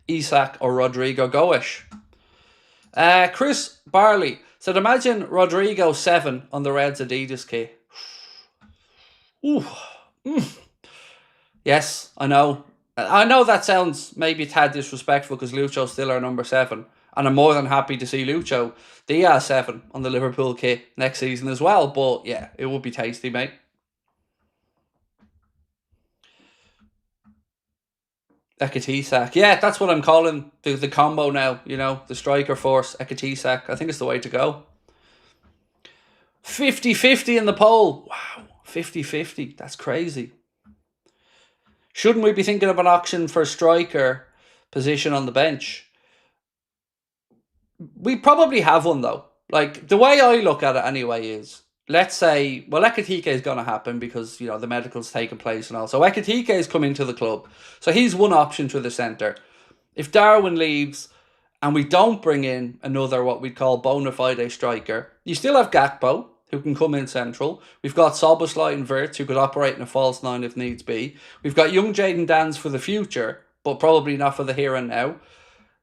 Isak or Rodrigo Goish? Chris Barley said, imagine Rodrigo 7 on the Reds Adidas kit. Ooh. Yes, I know. I know that sounds maybe a tad disrespectful because Lucho's still our number 7. And I'm more than happy to see Lucho Diaz 7 on the Liverpool kit next season as well. But yeah, it would be tasty, mate. EKITIKE. Yeah, that's what I'm calling the combo now, you know, the striker force, EKITIKE. I think it's the way to go. 50-50 in the poll. Wow, 50-50. That's crazy. Shouldn't we be thinking of an auction for a striker position on the bench? We probably have one, though. Like, the way I look at it anyway is, let's say, well, EKITIKE is going to happen because, you know, the medical's taking place and all. So EKITIKE is coming to the club. So he's one option to the centre. If Darwin leaves and we don't bring in another, what we'd call bona fide striker, you still have Gakpo, who can come in central. We've got Szoboszlai and Virgil, who could operate in a false nine if needs be. We've got young Jayden Danns for the future, but probably not for the here and now.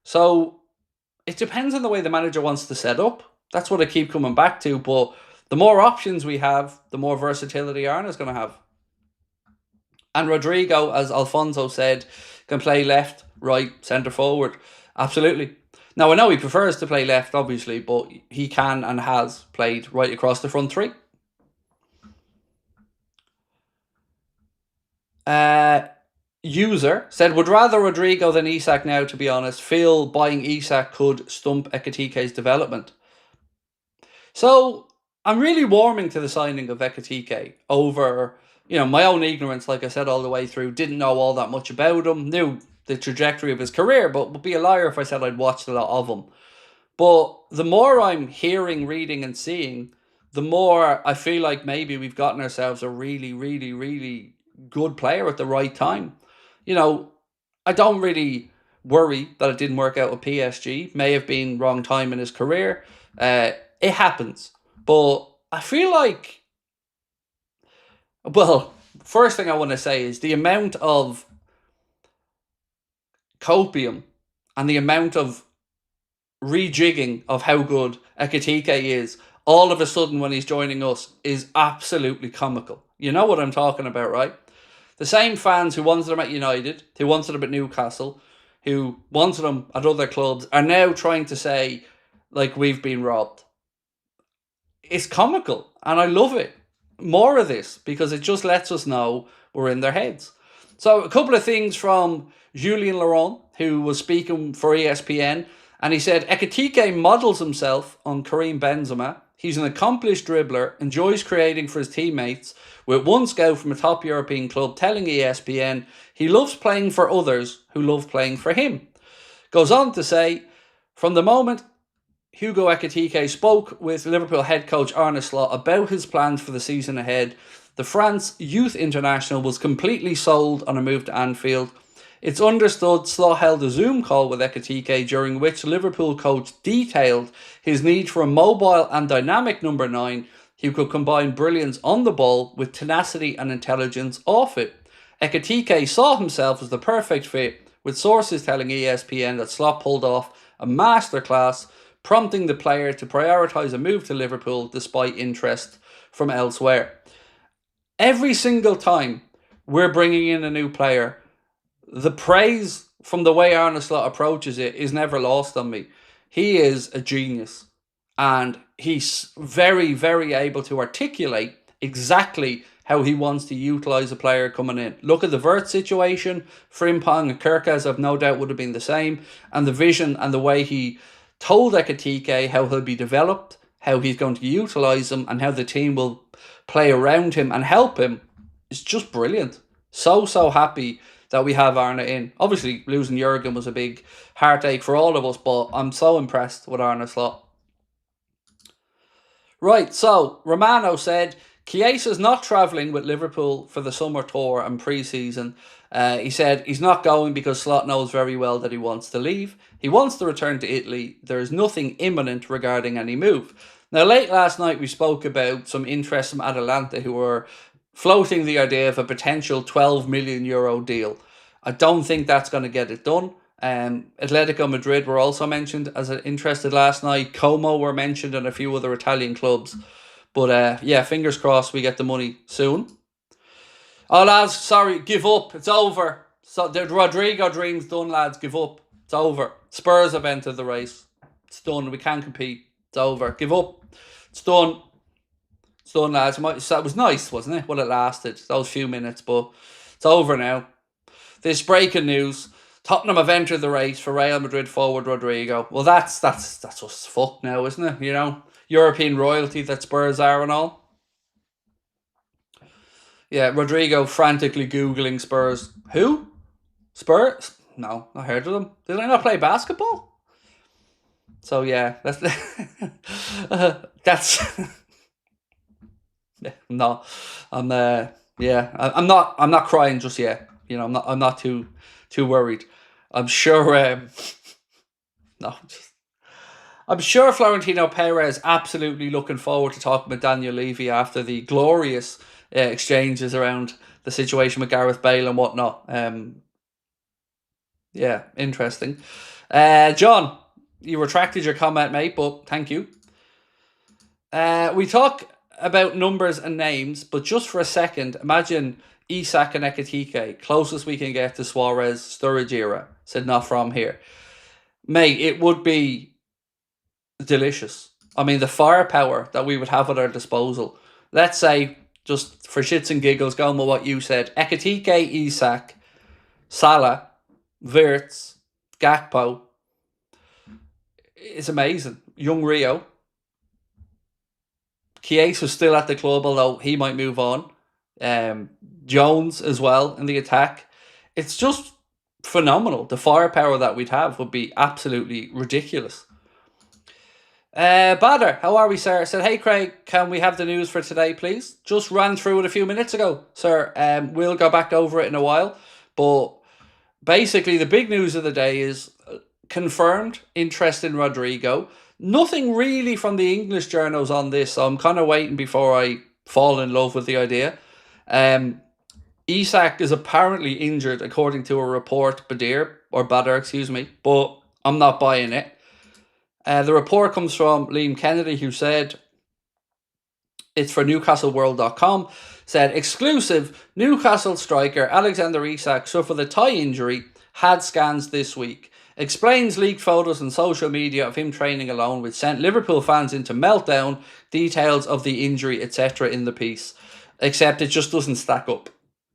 So it depends on the way the manager wants to set up. That's what I keep coming back to. But the more options we have, the more versatility Arna's going to have. And Rodrigo, as Alfonso said, can play left, right, centre forward. Absolutely. Now, I know he prefers to play left, obviously, but he can and has played right across the front three. User said, would rather Rodrigo than Isak now, to be honest. Feel buying Isak could stump Ekitike's development. So, I'm really warming to the signing of Ekitike over, you know, my own ignorance, like I said, all the way through. Didn't know all that much about him. Knew the trajectory of his career, but would be a liar if I said I'd watched a lot of him. But the more I'm hearing, reading, and seeing, the more I feel like maybe we've gotten ourselves a really, really, really good player at the right time. You know, I don't really worry that it didn't work out with PSG. May have been wrong time in his career. It happens. But I feel like, well, first thing I want to say is the amount of copium and the amount of rejigging of how good EKITIKE is all of a sudden when he's joining us is absolutely comical. You know what I'm talking about, right? The same fans who wanted him at United, who wanted him at Newcastle, who wanted him at other clubs, are now trying to say, like, we've been robbed. It's comical, and I love it. More of this, because it just lets us know we're in their heads. So, a couple of things from Julien Laurent, who was speaking for ESPN, and he said, EKITIKE models himself on Karim Benzema. He's an accomplished dribbler, enjoys creating for his teammates, with one scout from a top European club telling ESPN he loves playing for others who love playing for him. Goes on to say, from the moment Hugo Ekitike spoke with Liverpool head coach Arne Slot about his plans for the season ahead, the France youth international was completely sold on a move to Anfield. It's understood Slot held a Zoom call with Ekitike during which Liverpool coach detailed his need for a mobile and dynamic number 9 who could combine brilliance on the ball with tenacity and intelligence off it. Ekitike saw himself as the perfect fit, with sources telling ESPN that Slot pulled off a masterclass, prompting the player to prioritise a move to Liverpool despite interest from elsewhere. Every single time we're bringing in a new player, the praise from the way Arne Slot approaches it is never lost on me. He is a genius, and he's very, very able to articulate exactly how he wants to utilise a player coming in. Look at the Virgil situation. Frimpong and Kirkaz, I've no doubt, would have been the same. And the vision and the way he told EKITIKE how he'll be developed, how he's going to utilise him, and how the team will play around him and help him is just brilliant. So happy that we have Arne in. Obviously, losing Jurgen was a big heartache for all of us, but I'm so impressed with Arne Slot. Right, so Romano said, Chiesa's not travelling with Liverpool for the summer tour and pre-season. He said he's not going because Slot knows very well that he wants to leave. He wants to return to Italy. There is nothing imminent regarding any move. Now, late last night we spoke about some interest from Atalanta who were floating the idea of a potential €12 million deal. I don't think that's going to get it done. Atletico Madrid were also mentioned as interested last night. Como were mentioned and a few other Italian clubs. But yeah, fingers crossed we get the money soon. Oh, lads, sorry, give up. It's over. So the Rodrigo dream's done, lads. Give up. It's over. Spurs have entered the race. It's done. We can't compete. It's over. Give up. It's done. It's done, lads. That was nice, wasn't it? Well, it lasted those few minutes, but it's over now. This breaking news: Tottenham have entered the race for Real Madrid forward Rodrigo. Well, that's just fucked now, isn't it? You know, European royalty that Spurs are and all. Yeah, Rodrigo frantically Googling Spurs. Who? Spurs? No, not heard of them. Did I not play basketball? So yeah, that's no. I'm not crying just yet. You know, I'm not too worried. I'm sure. No, I'm sure Florentino Perez absolutely looking forward to talking with Daniel Levy after the glorious exchanges around the situation with Gareth Bale and whatnot. Yeah, interesting. John, you retracted your comment, mate, but thank you. We talk about numbers and names, but just for a second, imagine Isak and Ekitike, closest we can get to Suarez, Sturridge era. Said not from here. Mate, it would be delicious. I mean, the firepower that we would have at our disposal. Let's say, just for shits and giggles, going with what you said, Ekitike, Isak, Salah, Virgil, Gakpo. It's amazing. Young Rio. Chiesa is still at the club, although he might move on. Jones as well in the attack. It's just phenomenal. The firepower that we'd have would be absolutely ridiculous. Badr, how are we, sir? Said, hey Craig, can we have the news for today, please? Just ran through it a few minutes ago, sir. We'll go back over it in a while, but basically, the big news of the day is confirmed interest in Rodrigo. Nothing really from the English journals on this, so I'm kind of waiting before I fall in love with the idea. Isaac is apparently injured, according to a report, Badr, excuse me, but I'm not buying it. The report comes from Liam Kennedy, who said, it's for NewcastleWorld.com, said, exclusive, Newcastle striker Alexander Isak suffered a thigh injury, had scans this week. Explains leaked photos on social media of him training alone, which sent Liverpool fans into meltdown, details of the injury, etc. in the piece. Except it just doesn't stack up.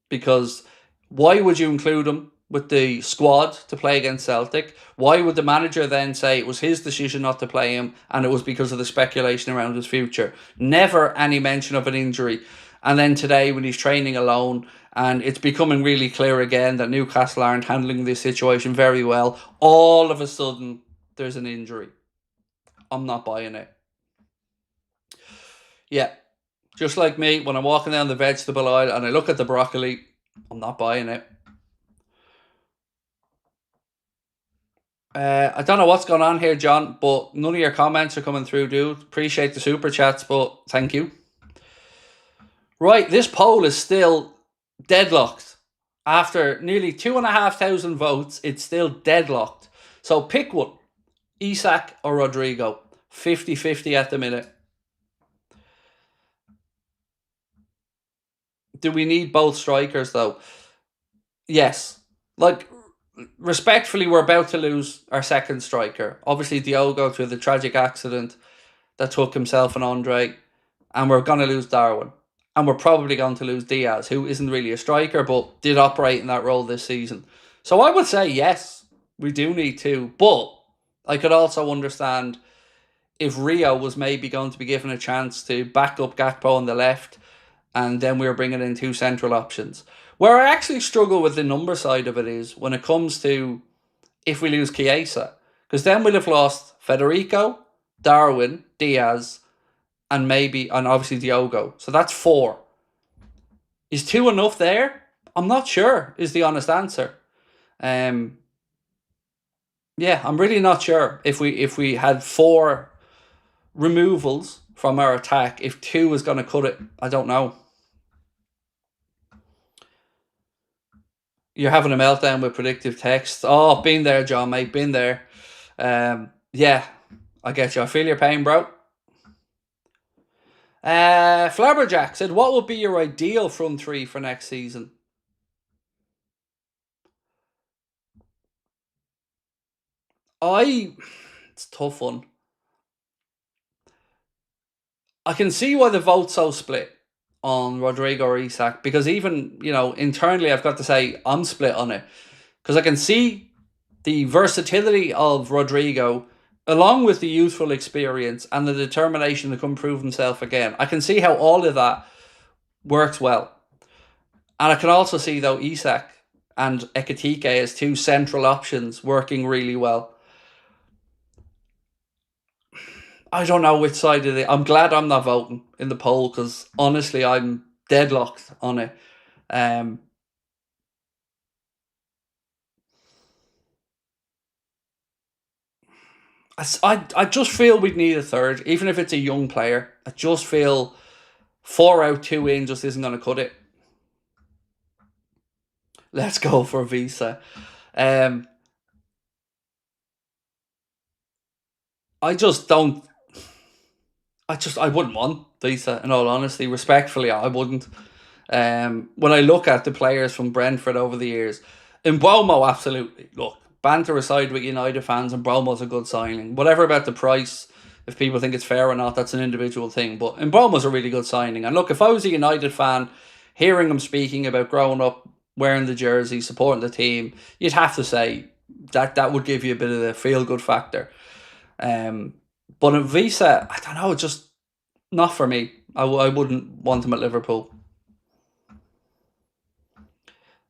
Because why would you include him with the squad to play against Celtic? Why would the manager then say it was his decision not to play him and it was because of the speculation around his future? Never any mention of an injury. And then today when he's training alone and it's becoming really clear again that Newcastle aren't handling this situation very well, all of a sudden there's an injury. I'm not buying it. Yeah. Just like me, when I'm walking down the vegetable aisle and I look at the broccoli, I'm not buying it. I don't know what's going on here, John, but none of your comments are coming through, dude. Appreciate the super chats, but thank you. Right, this poll is still deadlocked. After nearly 2,500 votes, it's still deadlocked. So pick one. Isak or Rodrigo. 50-50 at the minute. Do we need both strikers, though? Yes. Like, respectfully, we're about to lose our second striker. Obviously, Diogo through the tragic accident that took himself and Andre. And we're going to lose Darwin. And we're probably going to lose Diaz, who isn't really a striker, but did operate in that role this season. So I would say, yes, we do need two. But I could also understand if Rio was maybe going to be given a chance to back up Gakpo on the left, and then we were bringing in two central options. Where I actually struggle with the number side of it is when it comes to if we lose Chiesa. Because then we'll have lost Federico, Darwin, Diaz, and obviously Diogo. So that's 4. Is 2 enough there? I'm not sure, is the honest answer. Yeah, I'm really not sure if we had 4 removals from our attack, if 2 is going to cut it. I don't know. You're having a meltdown with predictive text. Oh, been there, John, mate. Been there. Yeah, I get you. I feel your pain, bro. Flabberjack said, what would be your ideal front 3 for next season? It's a tough one. I can see why the vote's so split on Rodrigo or Isak, because even, internally I've got to say I'm split on it. Because I can see the versatility of Rodrigo along with the youthful experience and the determination to come prove himself again. I can see how all of that works well. And I can also see, though, Isak and EKITIKE as 2 central options working really well. I don't know which side of it. I'm glad I'm not voting in the poll because, honestly, I'm deadlocked on it. I just feel we'd need a third, even if it's a young player. I just feel 4 out, 2 in just isn't going to cut it. Let's go for Visa. I wouldn't want Visa, in all honesty. Respectfully, I wouldn't. When I look at the players from Brentford over the years, Mbeumo, absolutely. Look, banter aside with United fans, and Mbeumo's a good signing. Whatever about the price, if people think it's fair or not, that's an individual thing. But Mbeumo's a really good signing. And look, if I was a United fan, hearing him speaking about growing up, wearing the jersey, supporting the team, you'd have to say that would give you a bit of the feel-good factor. But in Visa, I don't know, just not for me. I wouldn't want him at Liverpool.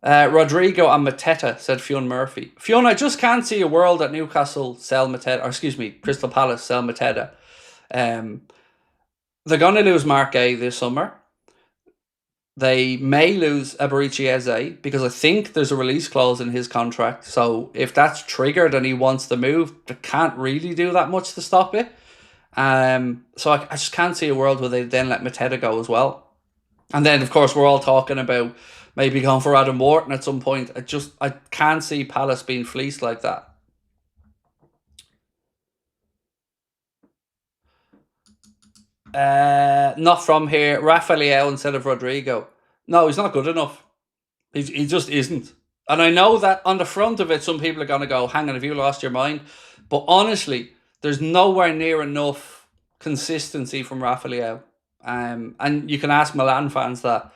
Rodrigo and Mateta, said Fionn Murphy. Fionn, I just can't see a world that Newcastle sell Mateta, or excuse me, Crystal Palace sell Mateta. They're going to lose Mark A this summer. They may lose Eze because I think there's a release clause in his contract. So if that's triggered and he wants to move, they can't really do that much to stop it. So I just can't see a world where they then let Mateta go as well. And then, of course, we're all talking about maybe going for Adam Wharton at some point. I can't see Palace being fleeced like that. Not from here. Rafael instead of Rodrigo. No, he's not good enough. He just isn't. And I know that on the front of it, some people are going to go, hang on, have you lost your mind? But honestly, there's nowhere near enough consistency from Rafael. And you can ask Milan fans that.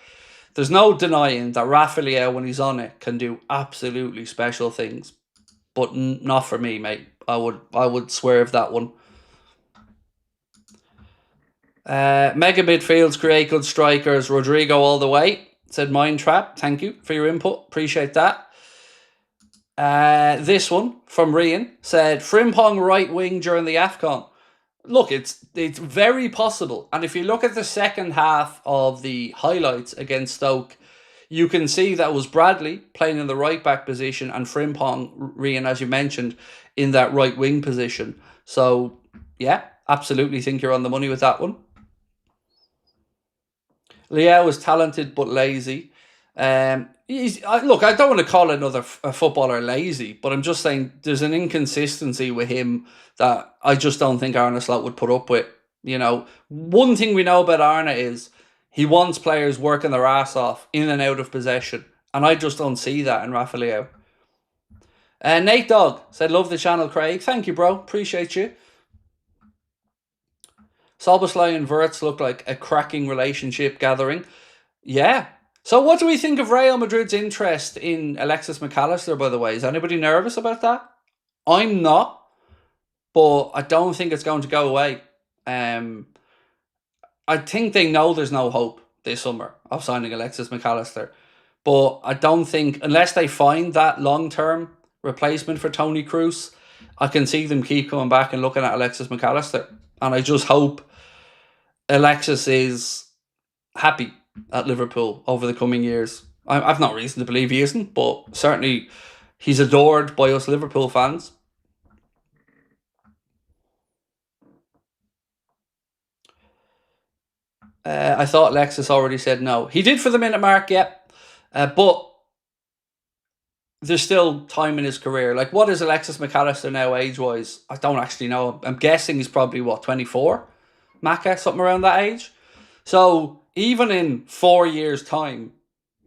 There's no denying that Rafael, when he's on it, can do absolutely special things. But not for me, mate. I would swerve that one. Mega midfields create good strikers. Rodrigo all the way, said Mindtrap. Thank you for your input. Appreciate that. This one from Rian said Frimpong right wing during the AFCON. Look, it's very possible. And if you look at the second half of the highlights against Stoke, you can see that was Bradley playing in the right back position and Frimpong, Rian, as you mentioned, in that right wing position. So, yeah, absolutely think you're on the money with that one. Leo is talented but lazy. Look, I don't want to call another footballer lazy, but I'm just saying there's an inconsistency with him that I just don't think Arne Slot would put up with. You know, one thing we know about Arne is he wants players working their ass off in and out of possession, and I just don't see that in Rafael. Nate Dog said, love the channel, Craig. Thank you, bro. Appreciate you. Szoboszlai and Virts look like a cracking relationship gathering. Yeah. So what do we think of Real Madrid's interest in Alexis McAllister, by the way? Is anybody nervous about that? I'm not, but I don't think it's going to go away. I think they know there's no hope this summer of signing Alexis McAllister. But I don't think, unless they find that long-term replacement for Toni Kroos, I can see them keep coming back and looking at Alexis McAllister. And I just hope Alexis is happy at Liverpool over the coming years. I've no reason to believe he isn't, but certainly he's adored by us Liverpool fans. I thought Alexis already said no. He did for the minute mark, yeah. But there's still time in his career. Like, what is Alexis McAllister now age-wise? I don't actually know. I'm guessing he's probably, 24? Macca, something around that age. So even in 4 years' time,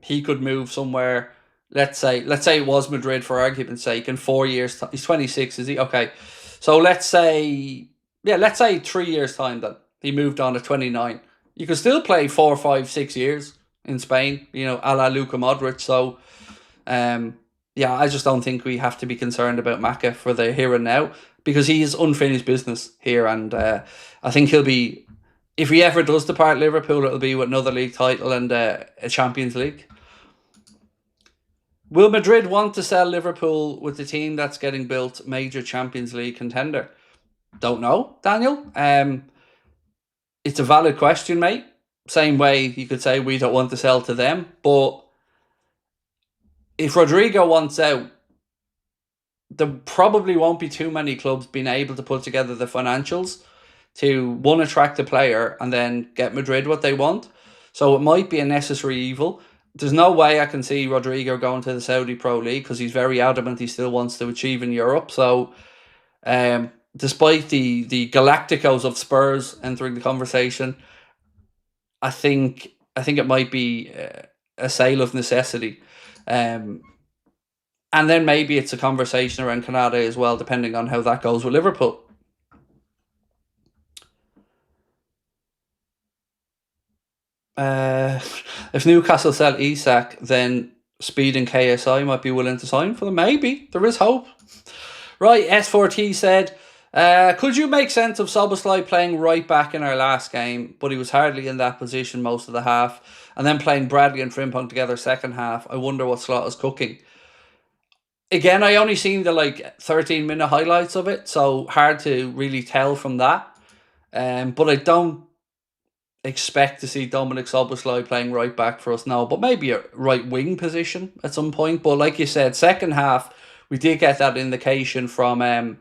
he could move somewhere. Let's say it was Madrid for argument's sake. In 4 years, he's 26, is he? Okay. So let's say 3 years' time then. He moved on at 29. You could still play 4, 5, 6 years in Spain, a la Luka Modric. So, yeah, I just don't think we have to be concerned about Macca for the here and now because he is unfinished business here. And I think he'll be, if he ever does depart Liverpool, it'll be with another league title and a Champions League. Will Madrid want to sell Liverpool with the team that's getting built major Champions League contender? Don't know, Daniel. It's a valid question, mate. Same way you could say we don't want to sell to them. But if Rodrigo wants out, there probably won't be too many clubs being able to put together the financials to, one, attract a player and then get Madrid what they want. So it might be a necessary evil. There's no way I can see Rodrigo going to the Saudi Pro League because he's very adamant he still wants to achieve in Europe. So despite the Galacticos of Spurs entering the conversation, I think it might be a sale of necessity. And then maybe it's a conversation around Canada as well, depending on how that goes with Liverpool. If Newcastle sell Isak, then Speed and KSI might be willing to sign for them. Maybe. There is hope. Right, S4T said, could you make sense of Szoboszlai playing right back in our last game, but he was hardly in that position most of the half, and then playing Bradley and Frimpong together second half? I wonder what Slot is cooking. Again, I only seen the 13-minute highlights of it, so hard to really tell from that. But I don't. expect to see Dominic Szoboszlai playing right back for us now, but maybe a right wing position at some point. But like you said, second half, we did get that indication from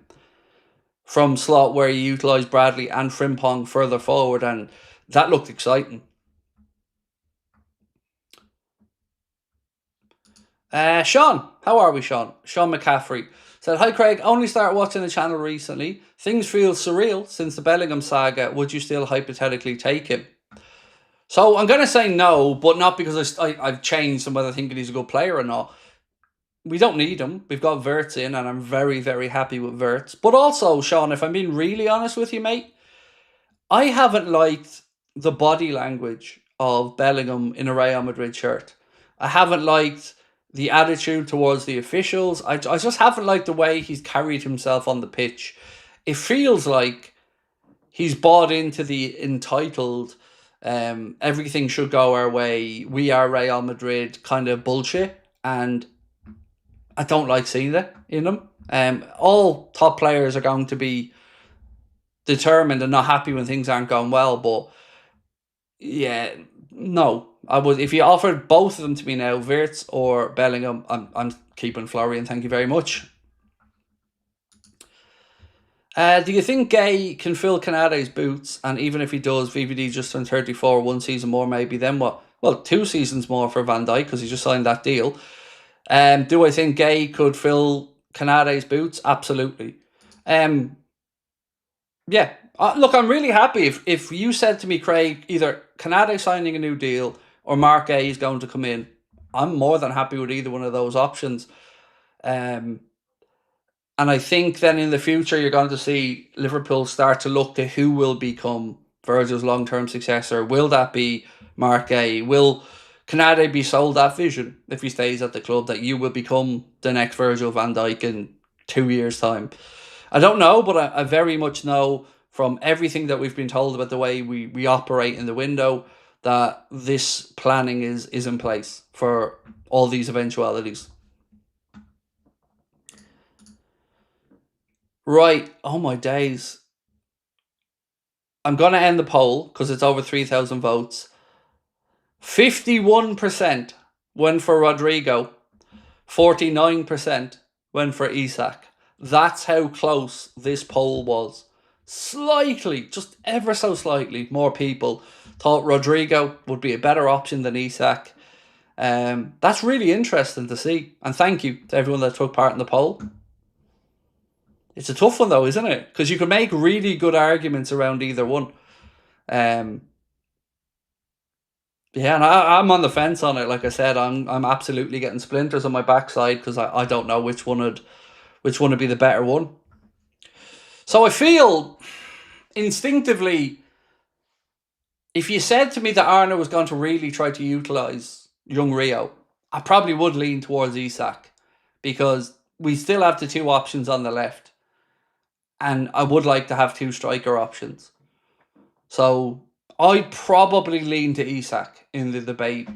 Slot where he utilised Bradley and Frimpong further forward, and that looked exciting. Sean, how are we, Sean? Sean McCaffrey said, "Hi Craig, only started watching the channel recently. Things feel surreal since the Bellingham saga. Would you still hypothetically take him?" So I'm going to say no, but not because I've changed on whether I think he's a good player or not. We don't need him. We've got Virgil in, and I'm very, very happy with Virgil. But also, Sean, if I'm being really honest with you, mate, I haven't liked the body language of Bellingham in a Real Madrid shirt. I haven't liked the attitude towards the officials. I just haven't liked the way he's carried himself on the pitch. It feels like he's bought into the entitled, everything should go our way, we are Real Madrid kind of bullshit. And I don't like seeing that in him. All top players are going to be determined and not happy when things aren't going well. But yeah, no. I would, if you offered both of them to me now, Virgil or Bellingham, I'm keeping Florian. Thank you very much. Do you think Gay can fill Canade's boots? And even if he does, VVD just turned 34, 1 season more maybe, then what? Well, 2 seasons more for Van Dijk because he just signed that deal. Do I think Gay could fill Canade's boots? Absolutely. Yeah. Look, I'm really happy if you said to me, Craig, either Canade signing a new deal or Mark Gay is going to come in. I'm more than happy with either one of those options. And I think then in the future, you're going to see Liverpool start to look to who will become Virgil's long-term successor. Will that be Mark Gay? Will Canade be sold that vision if he stays at the club that you will become the next Virgil van Dijk in 2 years' time? I don't know, but I very much know from everything that we've been told about the way we operate in the window that this planning is in place for all these eventualities. Right. Oh my days. I'm going to end the poll because it's over 3,000 votes. 51% went for Rodrigo. 49% went for Isak. That's how close this poll was. Slightly, just ever so slightly, more people thought Rodrigo would be a better option than Isak. That's really interesting to see. And thank you to everyone that took part in the poll. It's a tough one though, isn't it? Because you can make really good arguments around either one. Yeah, and I'm on the fence on it. Like I said, I'm absolutely getting splinters on my backside because I don't know which one would be the better one. So I feel instinctively, if you said to me that Arna was going to really try to utilise young Rio, I probably would lean towards Isak because we still have the 2 options on the left. And I would like to have 2 striker options. So I'd probably lean to Isak in the debate,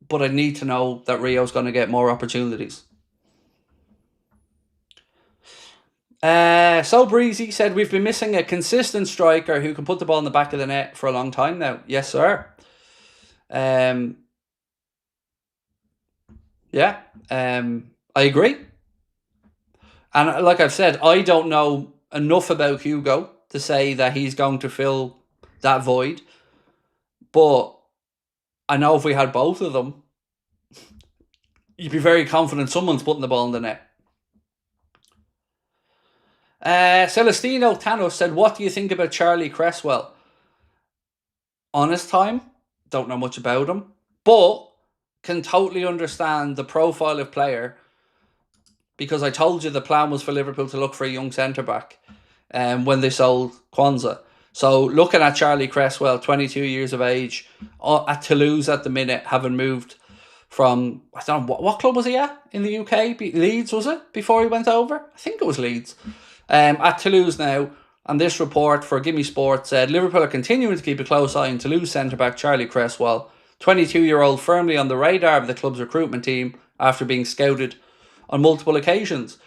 but I need to know that Rio's going to get more opportunities. So Breezy said, we've been missing a consistent striker who can put the ball in the back of the net for a long time now. Yes, sir. Yeah, I agree. And like I've said, I don't know enough about Hugo to say that he's going to fill that void. But I know if we had both of them, you'd be very confident someone's putting the ball in the net. Celestino Thanos said, what do you think about Charlie Creswell? Honest time, don't know much about him, but can totally understand the profile of player because I told you the plan was for Liverpool to look for a young centre-back when they sold Kwanzaa. So looking at Charlie Creswell, 22 years of age, at Toulouse at the minute, having moved from, I don't know, what club was he at in the UK? Leeds, was it? Before he went over? I think it was Leeds. At Toulouse now, and this report for Gimme Sport said, Liverpool are continuing to keep a close eye on Toulouse centre-back Charlie Creswell, 22-year-old firmly on the radar of the club's recruitment team after being scouted on multiple occasions.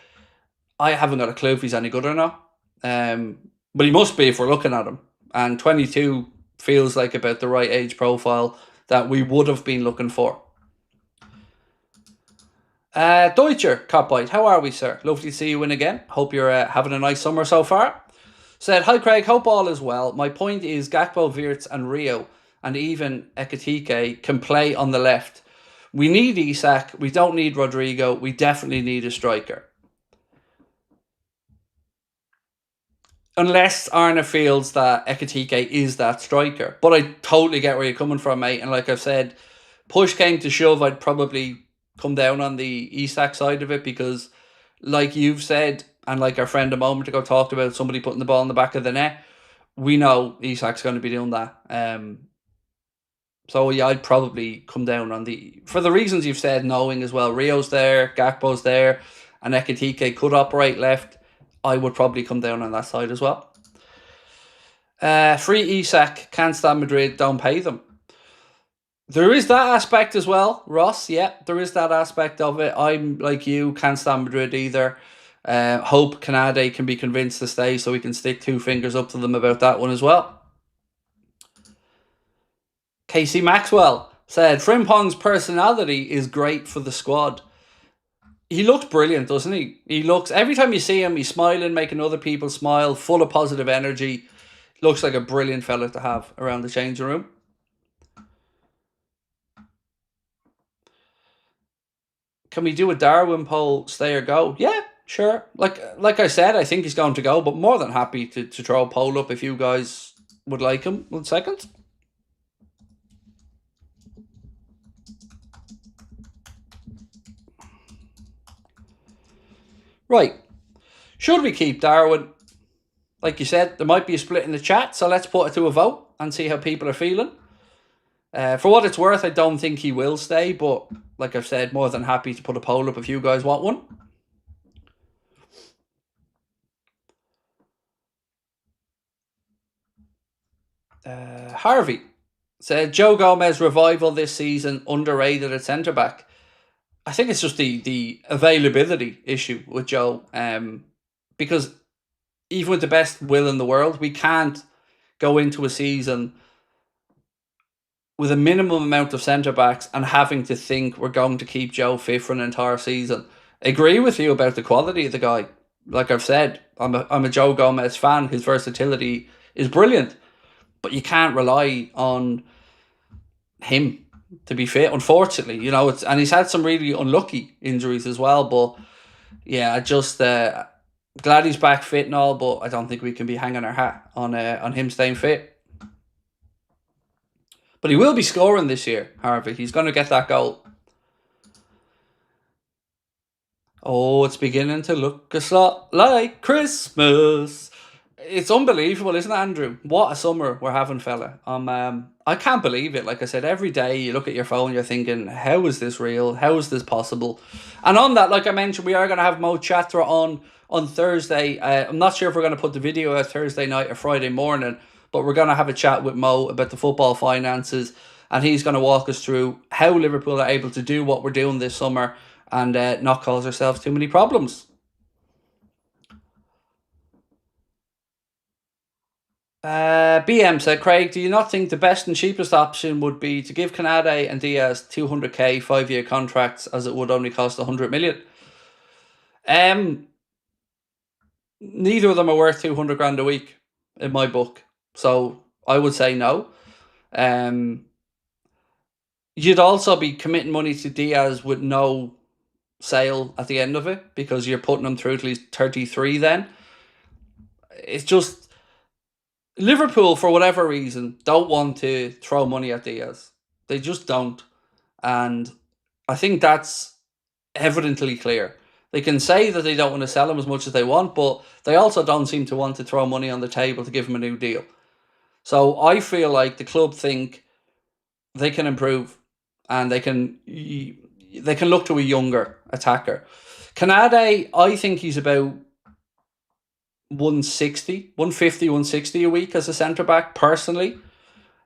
I haven't got a clue if he's any good or not. But he must be if we're looking at him. And 22 feels like about the right age profile that we would have been looking for. Deutscher Copbite, how are we, sir? Lovely to see you in again. Hope you're having a nice summer so far. Said, hi Craig, hope all is well. My point is Gakpo, Virtz and Rio and even EKITIKE can play on the left. We need Isak, we don't need Rodrigo, we definitely need a striker. Unless Arna feels that EKITIKE is that striker. But I totally get where you're coming from, mate. And like I've said, push came to shove, I'd probably come down on the Isaac side of it because like you've said, and like our friend a moment ago talked about somebody putting the ball in the back of the net, we know Isak's going to be doing that. So yeah, I'd probably come down on for the reasons you've said, knowing as well, Rio's there, Gakpo's there, and EKITIKE could operate left. I would probably come down on that side as well. Free Isak, can't stand Madrid, don't pay them. There is that aspect as well, Ross. Yeah, there is that aspect of it. I'm like you, can't stand Madrid either. Hope Canade can be convinced to stay so we can stick 2 fingers up to them about that one as well. Casey Maxwell said, Frimpong's personality is great for the squad. He looks brilliant, doesn't he? He looks, every time you see him, he's smiling, making other people smile, full of positive energy. Looks like a brilliant fella to have around the changing room. Can we do a Darwin poll, stay or go? Yeah, sure. Like I said, I think he's going to go, but more than happy to throw a poll up if you guys would like him. 1 second. Right. Should we keep Darwin? Like you said, there might be a split in the chat, so let's put it to a vote and see how people are feeling. For what it's worth, I don't think he will stay, but like I've said, more than happy to put a poll up if you guys want one. Harvey said, Joe Gomez revival this season, underrated at centre-back. I think it's just the availability issue with Joe. Because even with the best will in the world, we can't go into a season with a minimum amount of centre-backs and having to think we're going to keep Joe fit for an entire season. I agree with you about the quality of the guy. Like I've said, I'm a Joe Gomez fan. His versatility is brilliant. But you can't rely on him to be fit, unfortunately. You know, and he's had some really unlucky injuries as well. But yeah, I just glad he's back fit and all, but I don't think we can be hanging our hat on him staying fit. But he will be scoring this year, Harvey. He's going to get that goal. Oh, it's beginning to look a lot like Christmas. It's unbelievable, isn't it, Andrew? What a summer we're having, fella. I can't believe it. Like I said, every day you look at your phone, you're thinking, how is this real? How is this possible? And on that, like I mentioned, we are going to have Mo Chatra on Thursday. I'm not sure if we're going to put the video out Thursday night or Friday morning, but we're going to have a chat with Mo about the football finances, and he's going to walk us through how Liverpool are able to do what we're doing this summer and not cause ourselves too many problems. BM said, Craig, do you not think the best and cheapest option would be to give Canade and Diaz 200k 5-year contracts, as it would only cost 100 million? Neither of them are worth 200 grand a week in my book, so I would say no. You'd also be committing money to Diaz with no sale at the end of it, because you're putting him through till he's 33 then. It's just Liverpool, for whatever reason, don't want to throw money at Diaz. They just don't. And I think that's evidently clear. They can say that they don't want to sell him as much as they want, but they also don't seem to want to throw money on the table to give him a new deal. So I feel like the club think they can improve and they can look to a younger attacker. Canade, I think he's about 150, 160 a week as a centre-back, personally.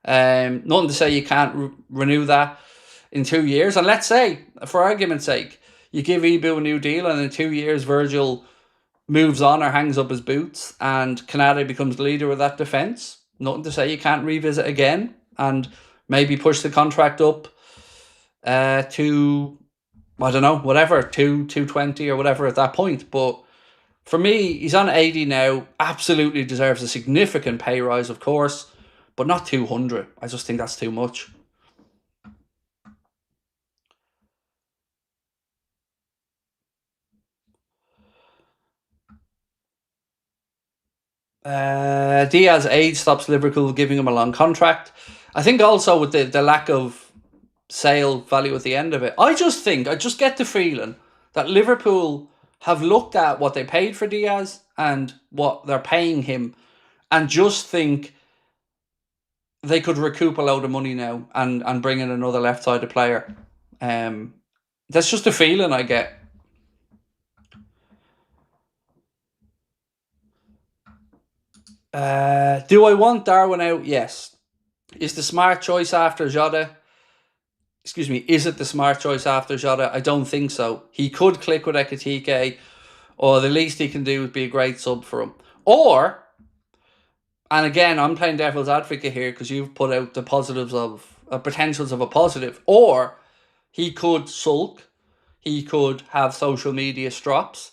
Nothing to say you can't renew that in 2 years. And let's say, for argument's sake, you give Ibu a new deal and in 2 years Virgil moves on or hangs up his boots and Canade becomes the leader of that defence. nothing to say you can't revisit again and maybe push the contract up to, I don't know, whatever, 220 or whatever at that point. But for me, he's on 80 now, absolutely deserves a significant pay rise, of course, but not 200. I just think that's too much. Diaz's age stops Liverpool giving him a long contract. I think also with the lack of sale value at the end of it, I just get the feeling that Liverpool have looked at what they paid for Diaz and what they're paying him and just think they could recoup a load of money now and bring in another left-sided player. That's just a feeling I get. Do I want Darwin out? Yes. Is the smart choice after Jota? Excuse me, is it the smart choice after Jota? I don't think so. He could click with EKITIKE, or the least he can do is be a great sub for him. Or, and again, I'm playing devil's advocate here because you've put out the positives of potentials of a positive. Or he could sulk, he could have social media strops,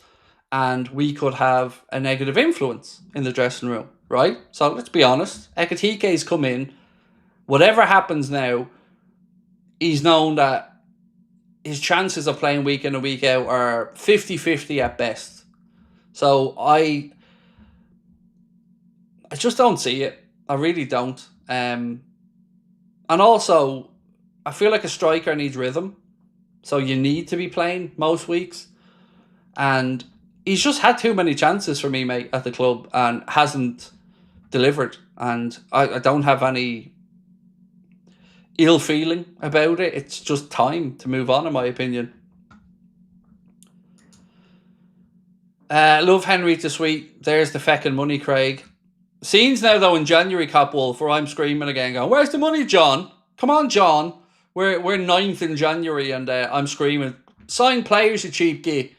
and we could have a negative influence in the dressing room, right? So let's be honest. Ekitike's come in. Whatever happens now, he's known that his chances of playing week in and week out are 50-50 at best. So I just don't see it. I really don't. And also, I feel like a striker needs rhythm. So you need to be playing most weeks. And he's just had too many chances for me, mate, at the club and hasn't delivered. And I don't have any ill feeling about it. It's just time to move on, in my opinion. Love Henry to Sweet. There's the feckin' money, Craig. Scenes now, though, in January, Cop Wolf, where I'm screaming again, going, where's the money, John? Come on, John. We're 9th in January, and I'm screaming, sign players, you cheap git.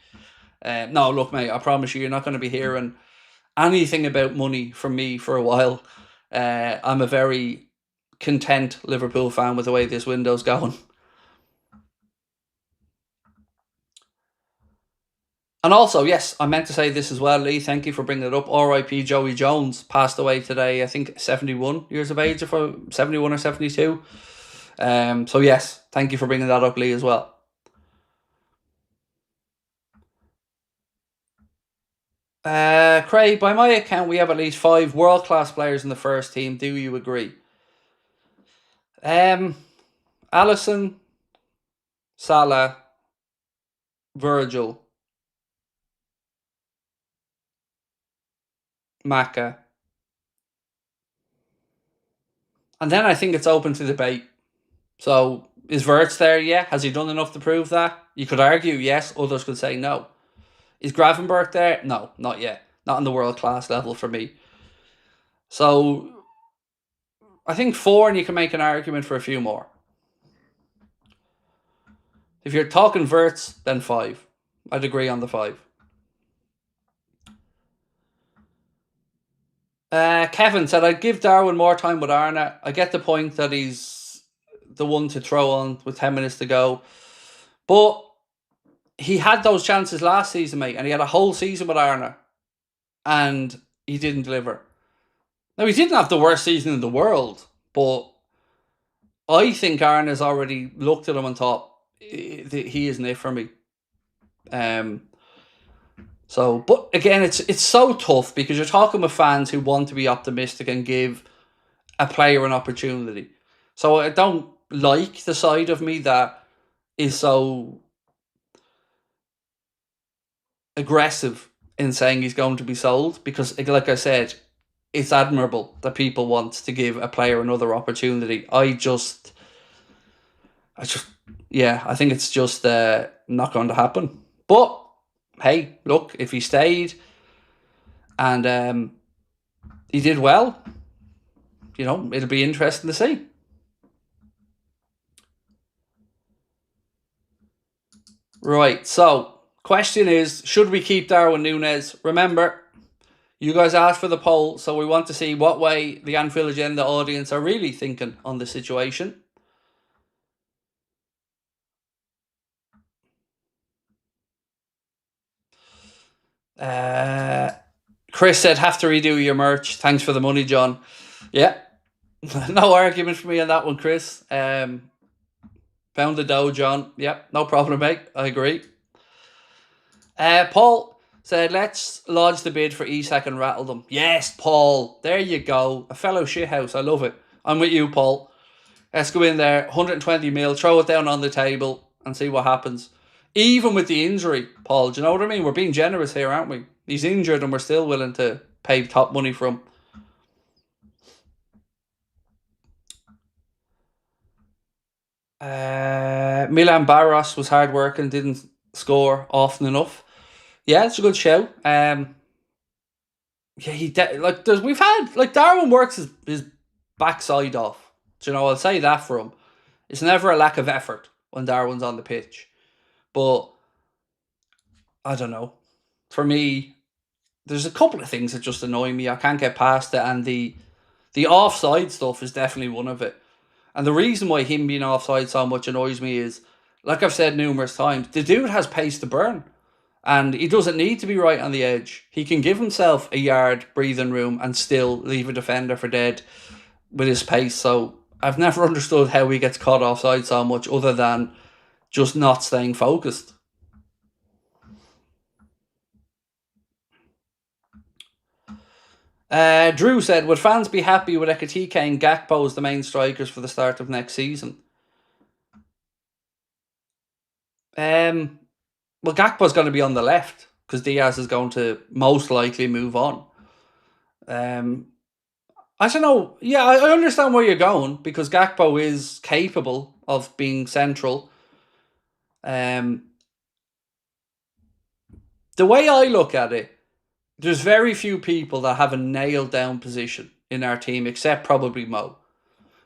No, look, mate, I promise you, you're not going to be hearing anything about money from me for a while. I'm a very content Liverpool fan with the way this window's going. And also, yes, I meant to say this as well, Lee. Thank you for bringing it up. R.I.P. Joey Jones passed away today. I think 71 years of age, if I 71 or 72. So yes, thank you for bringing that up, Lee, as well. Craig, by my account, we have at least 5 world-class players in the first team. Do you agree? Alisson, Salah, Virgil, Maka. And then I think it's open to debate. So, is Virts there yet? Has he done enough to prove that? You could argue yes, others could say no. Is Gravenberch there? No, not yet. Not on the world-class level for me. So, I think 4 and you can make an argument for a few more. If you're talking Virts, then 5. I'd agree on the 5. Kevin said, I'd give Darwin more time with Arna. I get the point that he's the one to throw on with 10 minutes to go. But he had those chances last season, mate, and he had a whole season with Arna. And he didn't deliver. Now, he didn't have the worst season in the world, but I think Arna's already looked at him and thought, he isn't it for me. So, but again, it's so tough because you're talking with fans who want to be optimistic and give a player an opportunity. So I don't like the side of me that is so aggressive in saying he's going to be sold because, like I said, it's admirable that people want to give a player another opportunity. I think it's just not going to happen. But hey, look, if he stayed and he did well, it'll be interesting to see. Right, so question is, should we keep Darwin Núñez? Remember, You guys asked for the poll, so we want to see what way the Anfield Agenda audience are really thinking on the situation. Chris said, have to redo your merch. Thanks for the money, John. Yeah. No argument for me on that one, Chris. Found the dough, John. Yep, no problem, mate. I agree. Paul said, let's lodge the bid for Isak and rattle them. Yes, Paul. There you go. A fellow shithouse. I love it. I'm with you, Paul. Let's go in there. 120 mil. Throw it down on the table and see what happens. Even with the injury, Paul. Do you know what I mean? We're being generous here, aren't we? He's injured and we're still willing to pay top money for him. Milan Barros was hard working, didn't score often enough. Yeah, it's a good show. Yeah, we've had Darwin works his backside off. Do you know, I'll say that for him. It's never a lack of effort when Darwin's on the pitch, but I don't know. For me, there's a couple of things that just annoy me. I can't get past it, and the offside stuff is definitely one of it. And the reason why him being offside so much annoys me is, like I've said numerous times, the dude has pace to burn. And he doesn't need to be right on the edge. He can give himself a yard breathing room and still leave a defender for dead with his pace. So I've never understood how he gets caught offside so much other than just not staying focused. Drew said, would fans be happy with EKITIKE and Gakpo as the main strikers for the start of next season? Well, Gakpo's going to be on the left because Diaz is going to most likely move on. I don't know. Yeah, I understand where you're going because Gakpo is capable of being central. The way I look at it, there's very few people that have a nailed down position in our team except probably Mo.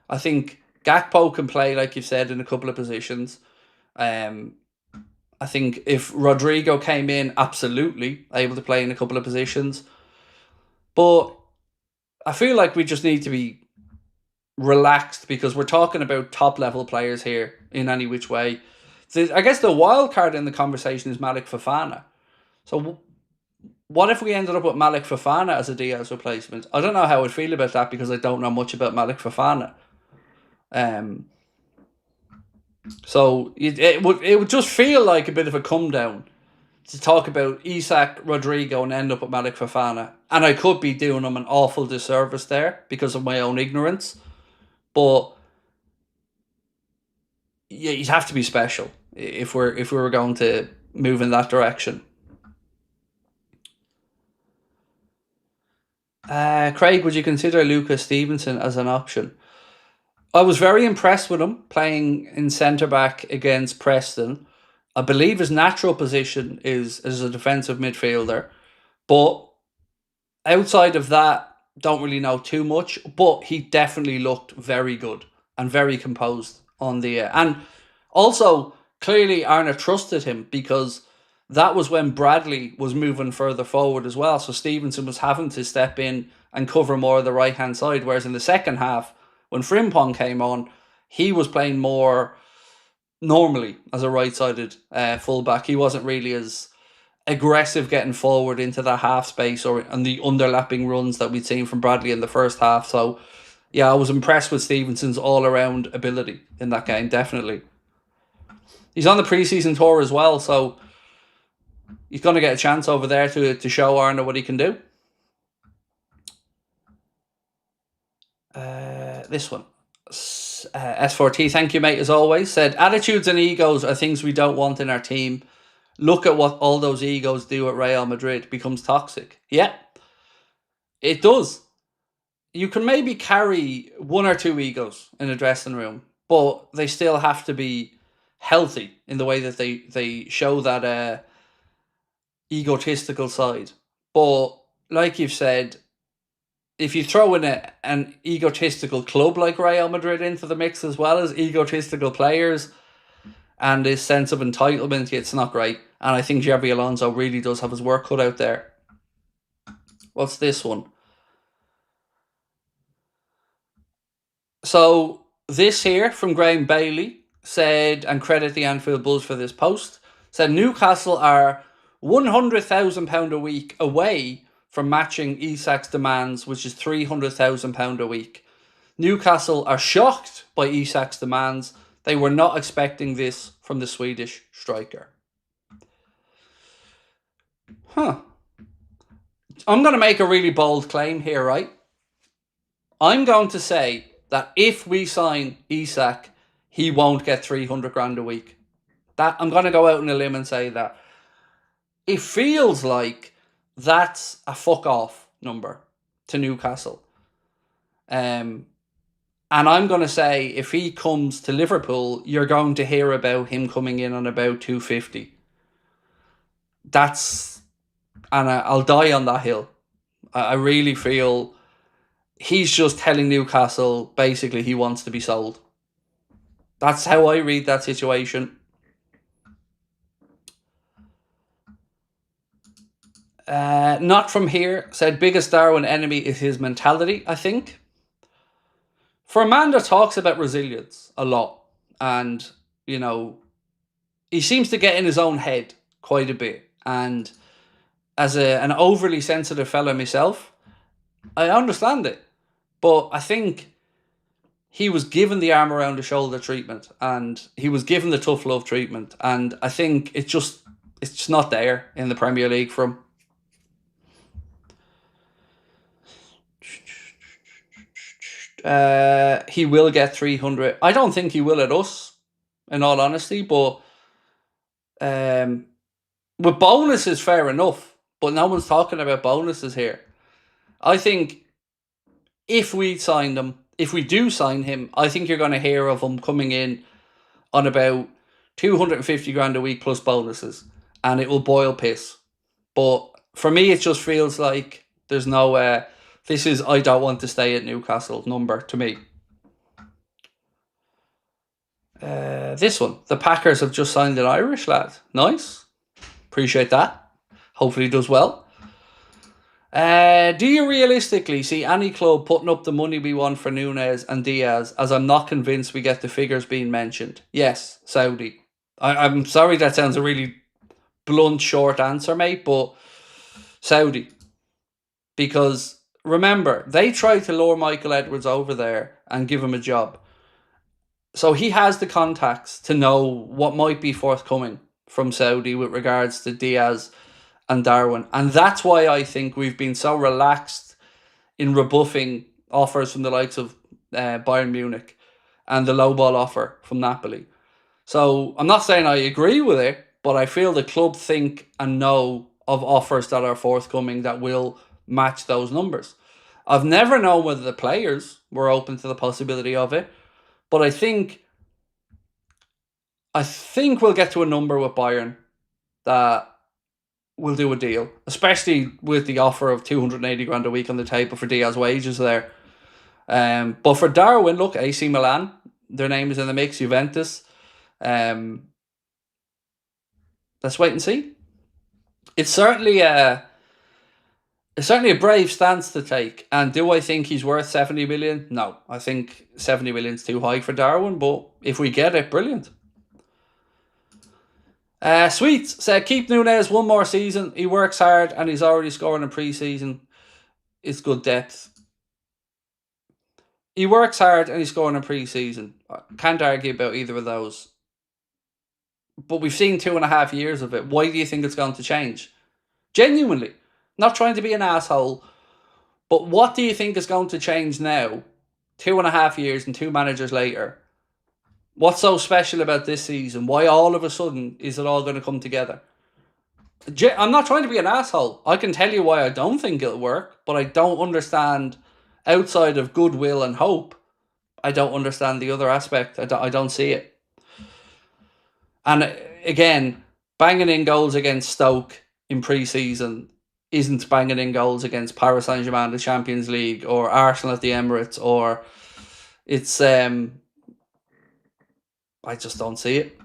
I think Gakpo can play, like you've said, in a couple of positions. I think if Rodrigo came in, absolutely able to play in a couple of positions. But I feel like we just need to be relaxed because we're talking about top level players here in any which way. I guess the wild card in the conversation is Malik Fofana. So what if we ended up with Malik Fofana as a Diaz replacement? I don't know how I'd feel about that because I don't know much about Malik Fofana. So it would just feel like a bit of a come down to talk about Isak, Rodrigo, and end up with Malik Fofana. And I could be doing them an awful disservice there because of my own ignorance. But yeah, you'd have to be special if we were going to move in that direction. Craig, would you consider Lucas Stevenson as an option? I was very impressed with him playing in centre-back against Preston. I believe his natural position is as a defensive midfielder. But outside of that, don't really know too much. But he definitely looked very good and very composed on the... and also, clearly Arna trusted him because that was when Bradley was moving further forward as well. So Stevenson was having to step in and cover more of the right-hand side. Whereas in the second half, when Frimpong came on, he was playing more normally as a right-sided fullback. He wasn't really as aggressive getting forward into that half space or and the underlapping runs that we'd seen from Bradley in the first half. So, yeah, I was impressed with Stevenson's all-around ability in that game, definitely. He's on the pre-season tour as well, so he's going to get a chance over there to show Arna what he can do. This one. S4T, thank you, mate, as always. Said, attitudes and egos are things we don't want in our team. Look at what all those egos do at Real Madrid. Becomes toxic. Yeah, it does. You can maybe carry one or two egos in a dressing room, but they still have to be healthy in the way that they show that egotistical side. But like you've said, if you throw in an egotistical club like Real Madrid into the mix as well as egotistical players and this sense of entitlement, it's not great. And I think Xabi Alonso really does have his work cut out there. What's this one? So this here from Graham Bailey said, and credit the Anfield Buzz for this post, said Newcastle are £100,000 a week away from matching Isak's demands, which is £300,000 a week. Newcastle are shocked by Isak's demands. They were not expecting this from the Swedish striker. I'm going to make a really bold claim here, right? I'm going to say that if we sign Isach, he won't get 300 grand a week. That I'm going to go out on a limb and say that. It feels like that's a fuck off number to Newcastle. And I'm going to say if he comes to Liverpool, you're going to hear about him coming in on about 250. And I'll die on that hill. I really feel he's just telling Newcastle basically he wants to be sold. That's how I read that situation. Not from here said biggest Darwin enemy is his mentality, I think. For a man that talks about resilience a lot, and you know, he seems to get in his own head quite a bit, and as an overly sensitive fella myself, I understand it. But I think he was given the arm around the shoulder treatment, and he was given the tough love treatment, and I think it's just not there in the Premier League for him. He will get 300. I don't think he will at us, in all honesty, but with bonuses, fair enough. But no one's talking about bonuses here. I think if we do sign him, I think you're going to hear of him coming in on about 250 grand a week plus bonuses, and it will boil piss. But for me, it just feels like there's no this is I don't want to stay at Newcastle number to me. This one, the Packers have just signed an Irish lad. Nice. Appreciate that. Hopefully he does well. Do you realistically see any club putting up the money we want for Nunez and Diaz, as I'm not convinced we get the figures being mentioned? Yes, Saudi. I'm sorry that sounds a really blunt, short answer, mate, but Saudi. Because remember, they tried to lure Michael Edwards over there and give him a job. So he has the contacts to know what might be forthcoming from Saudi with regards to Diaz and Darwin. And that's why I think we've been so relaxed in rebuffing offers from the likes of Bayern Munich and the lowball offer from Napoli. So I'm not saying I agree with it, but I feel the club think and know of offers that are forthcoming that will match those numbers. I've never known whether the players were open to the possibility of it, but I think we'll get to a number with Bayern that will do a deal, especially with the offer of 280 grand a week on the table for Diaz wages there. But for Darwin, look, AC Milan, their name is in the mix, Juventus. Let's wait and see. It's certainly a brave stance to take. And do I think he's worth 70 million? No, I think 70 million is too high for Darwin, but if we get it, brilliant. Sweets said, keep Nunez one more season. He works hard and he's already scoring in pre-season. It's good depth. He works hard and he's scoring in pre-season. Can't argue about either of those. But we've seen 2.5 years of it. Why do you think it's going to change? Genuinely. Not trying to be an asshole. But what do you think is going to change now? 2.5 years and 2 managers later. What's so special about this season? Why all of a sudden is it all going to come together? I'm not trying to be an asshole. I can tell you why I don't think it'll work, but I don't understand, outside of goodwill and hope, I don't understand the other aspect. I don't see it. And again, banging in goals against Stoke in pre-season isn't banging in goals against Paris Saint-Germain, the Champions League, or Arsenal at the Emirates, or it's... I just don't see it.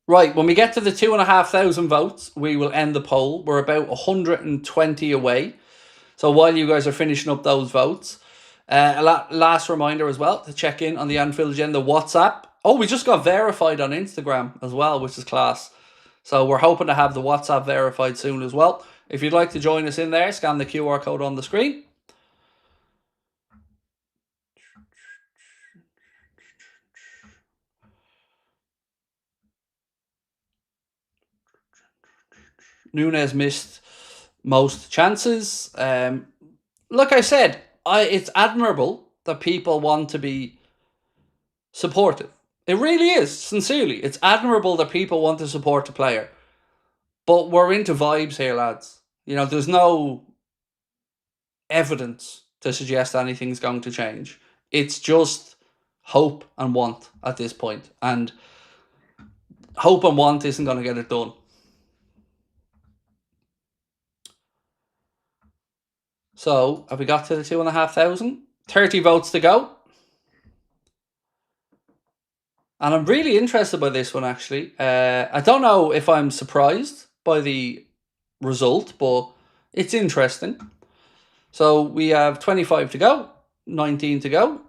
Right, when we get to the 2,500 votes, we will end the poll. We're about 120 away. So while you guys are finishing up those votes, last reminder as well to check in on the Anfield Agenda WhatsApp. Oh, we just got verified on Instagram as well, which is class. So we're hoping to have the WhatsApp verified soon as well. If you'd like to join us in there, scan the QR code on the screen. Núñez missed most chances. Like I said, it's admirable that people want to be supportive. It really is, sincerely. It's admirable that people want to support the player. But we're into vibes here, lads. You know, there's no evidence to suggest anything's going to change. It's just hope and want at this point. And hope and want isn't going to get it done. So, have we got to the 2,500? 30 votes to go. And I'm really interested by this one, actually. I don't know if I'm surprised by the result, but it's interesting. So, we have 25 to go, 19 to go.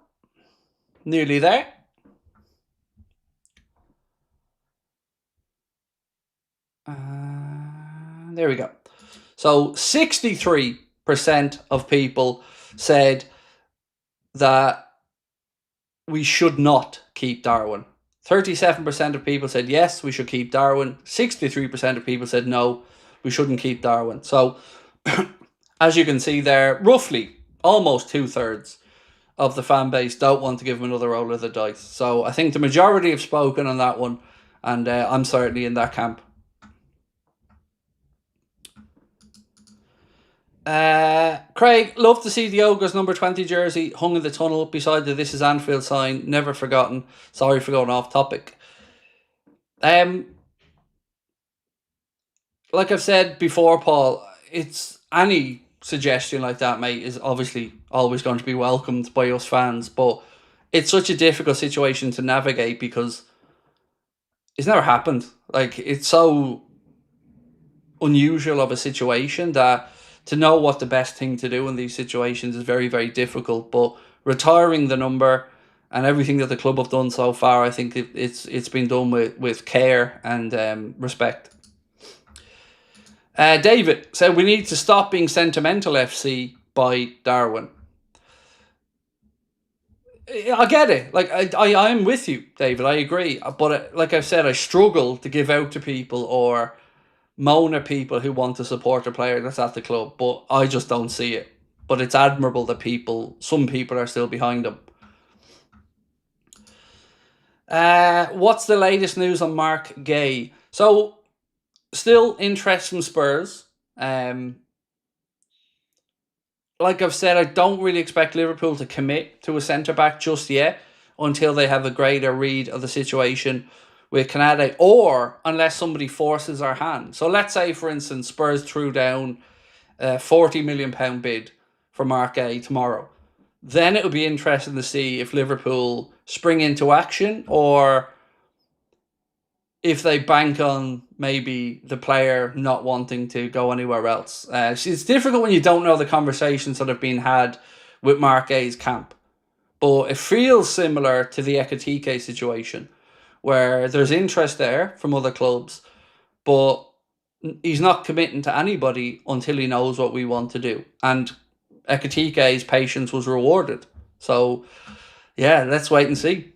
Nearly there. There we go. So, 63% of people said that we should not keep Darwin. 37% of people said yes, we should keep Darwin. 63% of people said no, we shouldn't keep Darwin. So, as you can see there, roughly almost 2/3 of the fan base don't want to give him another roll of the dice. So, I think the majority have spoken on that one, and I'm certainly in that camp. Craig, love to see the Ogres number 20 jersey hung in the tunnel beside the "This is Anfield" sign. Never forgotten. Sorry for going off topic. Like I've said before, Paul, it's any suggestion like that, mate, is obviously always going to be welcomed by us fans, but it's such a difficult situation to navigate because it's never happened. Like, it's so unusual of a situation that to know what the best thing to do in these situations is very, very difficult. But retiring the number and everything that the club have done so far, I think it's been done with care and respect. David said we need to stop being sentimental FC by Darwin. I get it. Like, I'm with you, David. I agree. But like I've said, I struggle to give out to people or moan at people who want to support a player that's at the club, but I just don't see it. But it's admirable that some people are still behind them. What's the latest news on Mark Gay? So, still interest from Spurs. Like I've said, I don't really expect Liverpool to commit to a centre-back just yet until they have a greater read of the situation with Canada, or unless somebody forces our hand. So let's say, for instance, Spurs threw down a £40 million bid for Mark A tomorrow. Then it would be interesting to see if Liverpool spring into action or if they bank on maybe the player not wanting to go anywhere else. It's difficult when you don't know the conversations that have been had with Mark A's camp. But it feels similar to the EKITIKE situation, where there's interest there from other clubs, but he's not committing to anybody until he knows what we want to do. And EKITIKE's patience was rewarded. So, yeah, let's wait and see.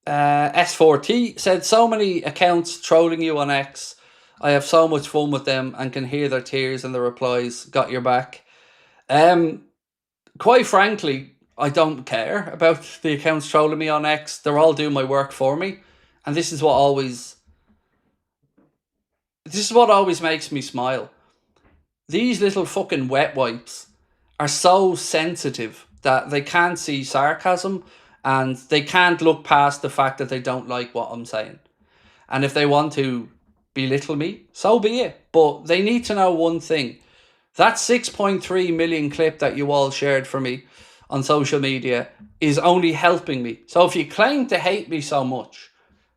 S4T said, so many accounts trolling you on X. I have so much fun with them and can hear their tears and the replies. Got your back. Quite frankly, I don't care about the accounts trolling me on X. They're all doing my work for me. And this is what always makes me smile. These little fucking wet wipes are so sensitive that they can't see sarcasm and they can't look past the fact that they don't like what I'm saying. And if they want to belittle me, so be it. But they need to know one thing. That 6.3 million clip that you all shared for me on social media is only helping me. So if you claim to hate me so much,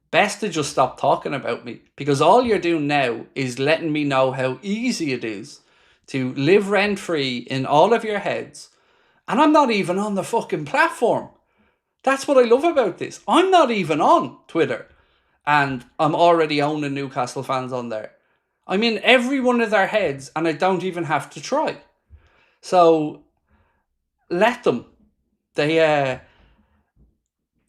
best to just stop talking about me, because all you're doing now is letting me know how easy it is to live rent-free in all of your heads. And I'm not even on the fucking platform. That's what I love about this. I'm not even on Twitter. And I'm already owning Newcastle fans on there. I'm in every one of their heads and I don't even have to try. So let them. They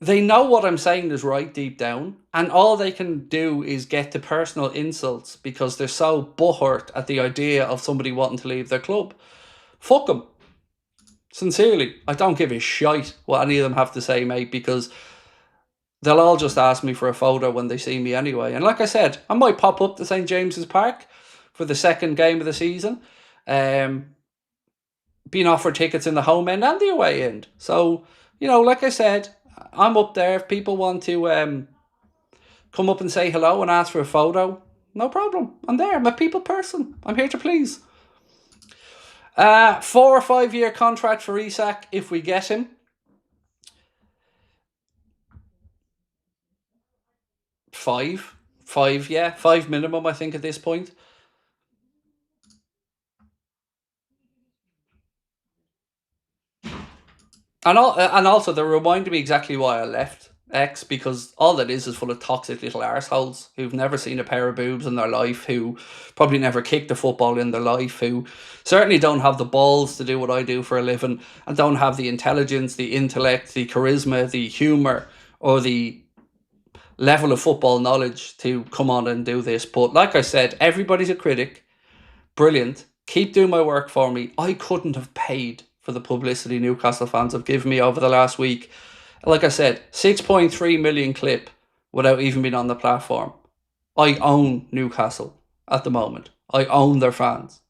know what I'm saying is right deep down, and all they can do is get to personal insults because they're so butthurt at the idea of somebody wanting to leave their club. Fuck them. Sincerely, I don't give a shite what any of them have to say, mate, because they'll all just ask me for a photo when they see me anyway. And like I said, I might pop up to St. James's Park for the second game of the season. Being offered tickets in the home end and the away end. So, you know, like I said, I'm up there. If people want to come up and say hello and ask for a photo, no problem. I'm there. I'm a people person. I'm here to please. 4 or 5 year contract for Isak if we get him. 5, yeah. 5 minimum, I think, at this point. And also, they reminded me exactly why I left X, because all that is full of toxic little arseholes who've never seen a pair of boobs in their life, who probably never kicked a football in their life, who certainly don't have the balls to do what I do for a living, and don't have the intelligence, the intellect, the charisma, the humour, or the level of football knowledge to come on and do this. But like I said, everybody's a critic. Brilliant. Keep doing my work for me. I couldn't have paid for the publicity Newcastle fans have given me over the last week. Like I said, 6.3 million clip without even being on the platform. I own Newcastle at the moment. I own their fans.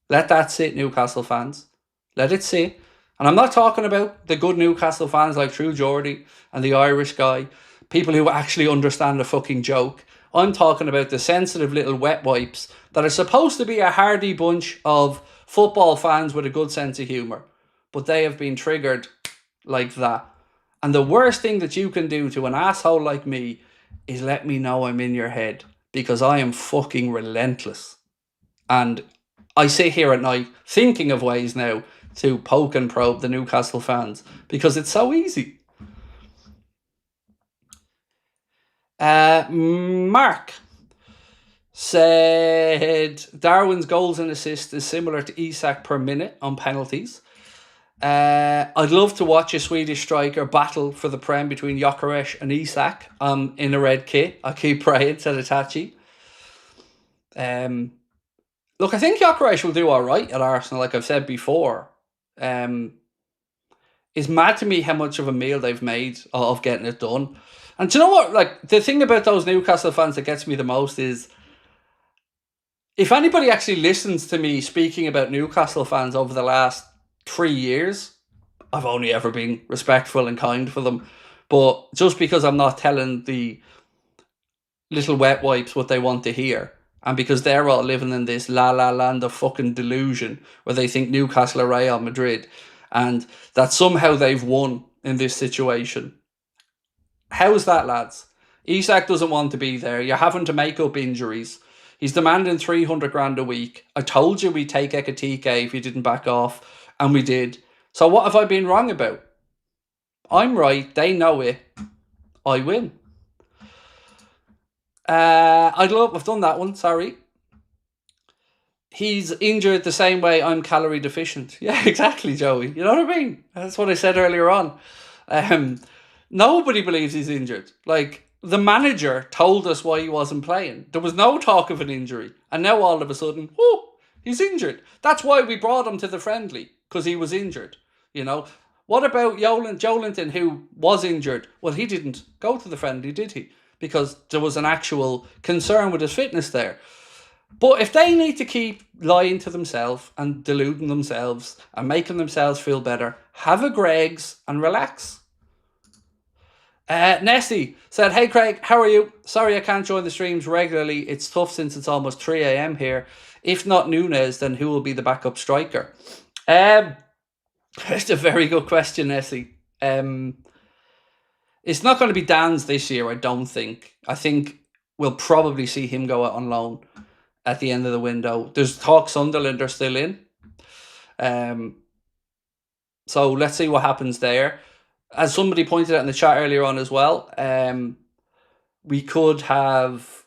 Let that sit, Newcastle fans. Let it sit. And I'm not talking about the good Newcastle fans like True Geordie and the Irish guy, people who actually understand the fucking joke. I'm talking about the sensitive little wet wipes that are supposed to be a hardy bunch of football fans with a good sense of humour. But they have been triggered like that. And the worst thing that you can do to an asshole like me is let me know I'm in your head, because I am fucking relentless. And I sit here at night thinking of ways now to poke and probe the Newcastle fans because it's so easy. Mark said Darwin's goals and assists is similar to Isak per minute on penalties. I'd love to watch a Swedish striker battle for the Prem between Gyökeres and Isak in a red kit. I keep praying, said Itachi. Look, I think Gyökeres will do all right at Arsenal, like I've said before. It's mad to me how much of a meal they've made of getting it done. And do you know what? Like, the thing about those Newcastle fans that gets me the most is, if anybody actually listens to me speaking about Newcastle fans over the last 3 years, I've only ever been respectful and kind for them. But just because I'm not telling the little wet wipes what they want to hear, and because they're all living in this la-la land of fucking delusion where they think Newcastle are Real Madrid and that somehow they've won in this situation. How's that, lads? Isak doesn't want to be there. You're having to make up injuries. He's demanding 300 grand a week. I told you we'd take EKITIKE if you didn't back off, and we did. So what have I been wrong about? I'm right. They know it. I win. I've done that one. Sorry. He's injured the same way I'm calorie deficient. Yeah, exactly, Joey. You know what I mean? That's what I said earlier on. Nobody believes he's injured. Like, the manager told us why he wasn't playing. There was no talk of an injury. And now all of a sudden, he's injured. That's why we brought him to the friendly, because he was injured. You know, what about Joelinton, who was injured? Well, he didn't go to the friendly, did he? Because there was an actual concern with his fitness there. But if they need to keep lying to themselves and deluding themselves and making themselves feel better, have a Greg's and relax. Nessie said, "Hey Craig, how are you? Sorry I can't join the streams regularly. It's tough since it's almost 3 a.m. here. If not Núñez, then who will be the backup striker?" It's a very good question, Essie. It's not going to be Dan's this year, I don't think. I think we'll probably see him go out on loan at the end of the window. There's talk Sunderland are still in. So let's see what happens there. As somebody pointed out in the chat earlier on as well, we could have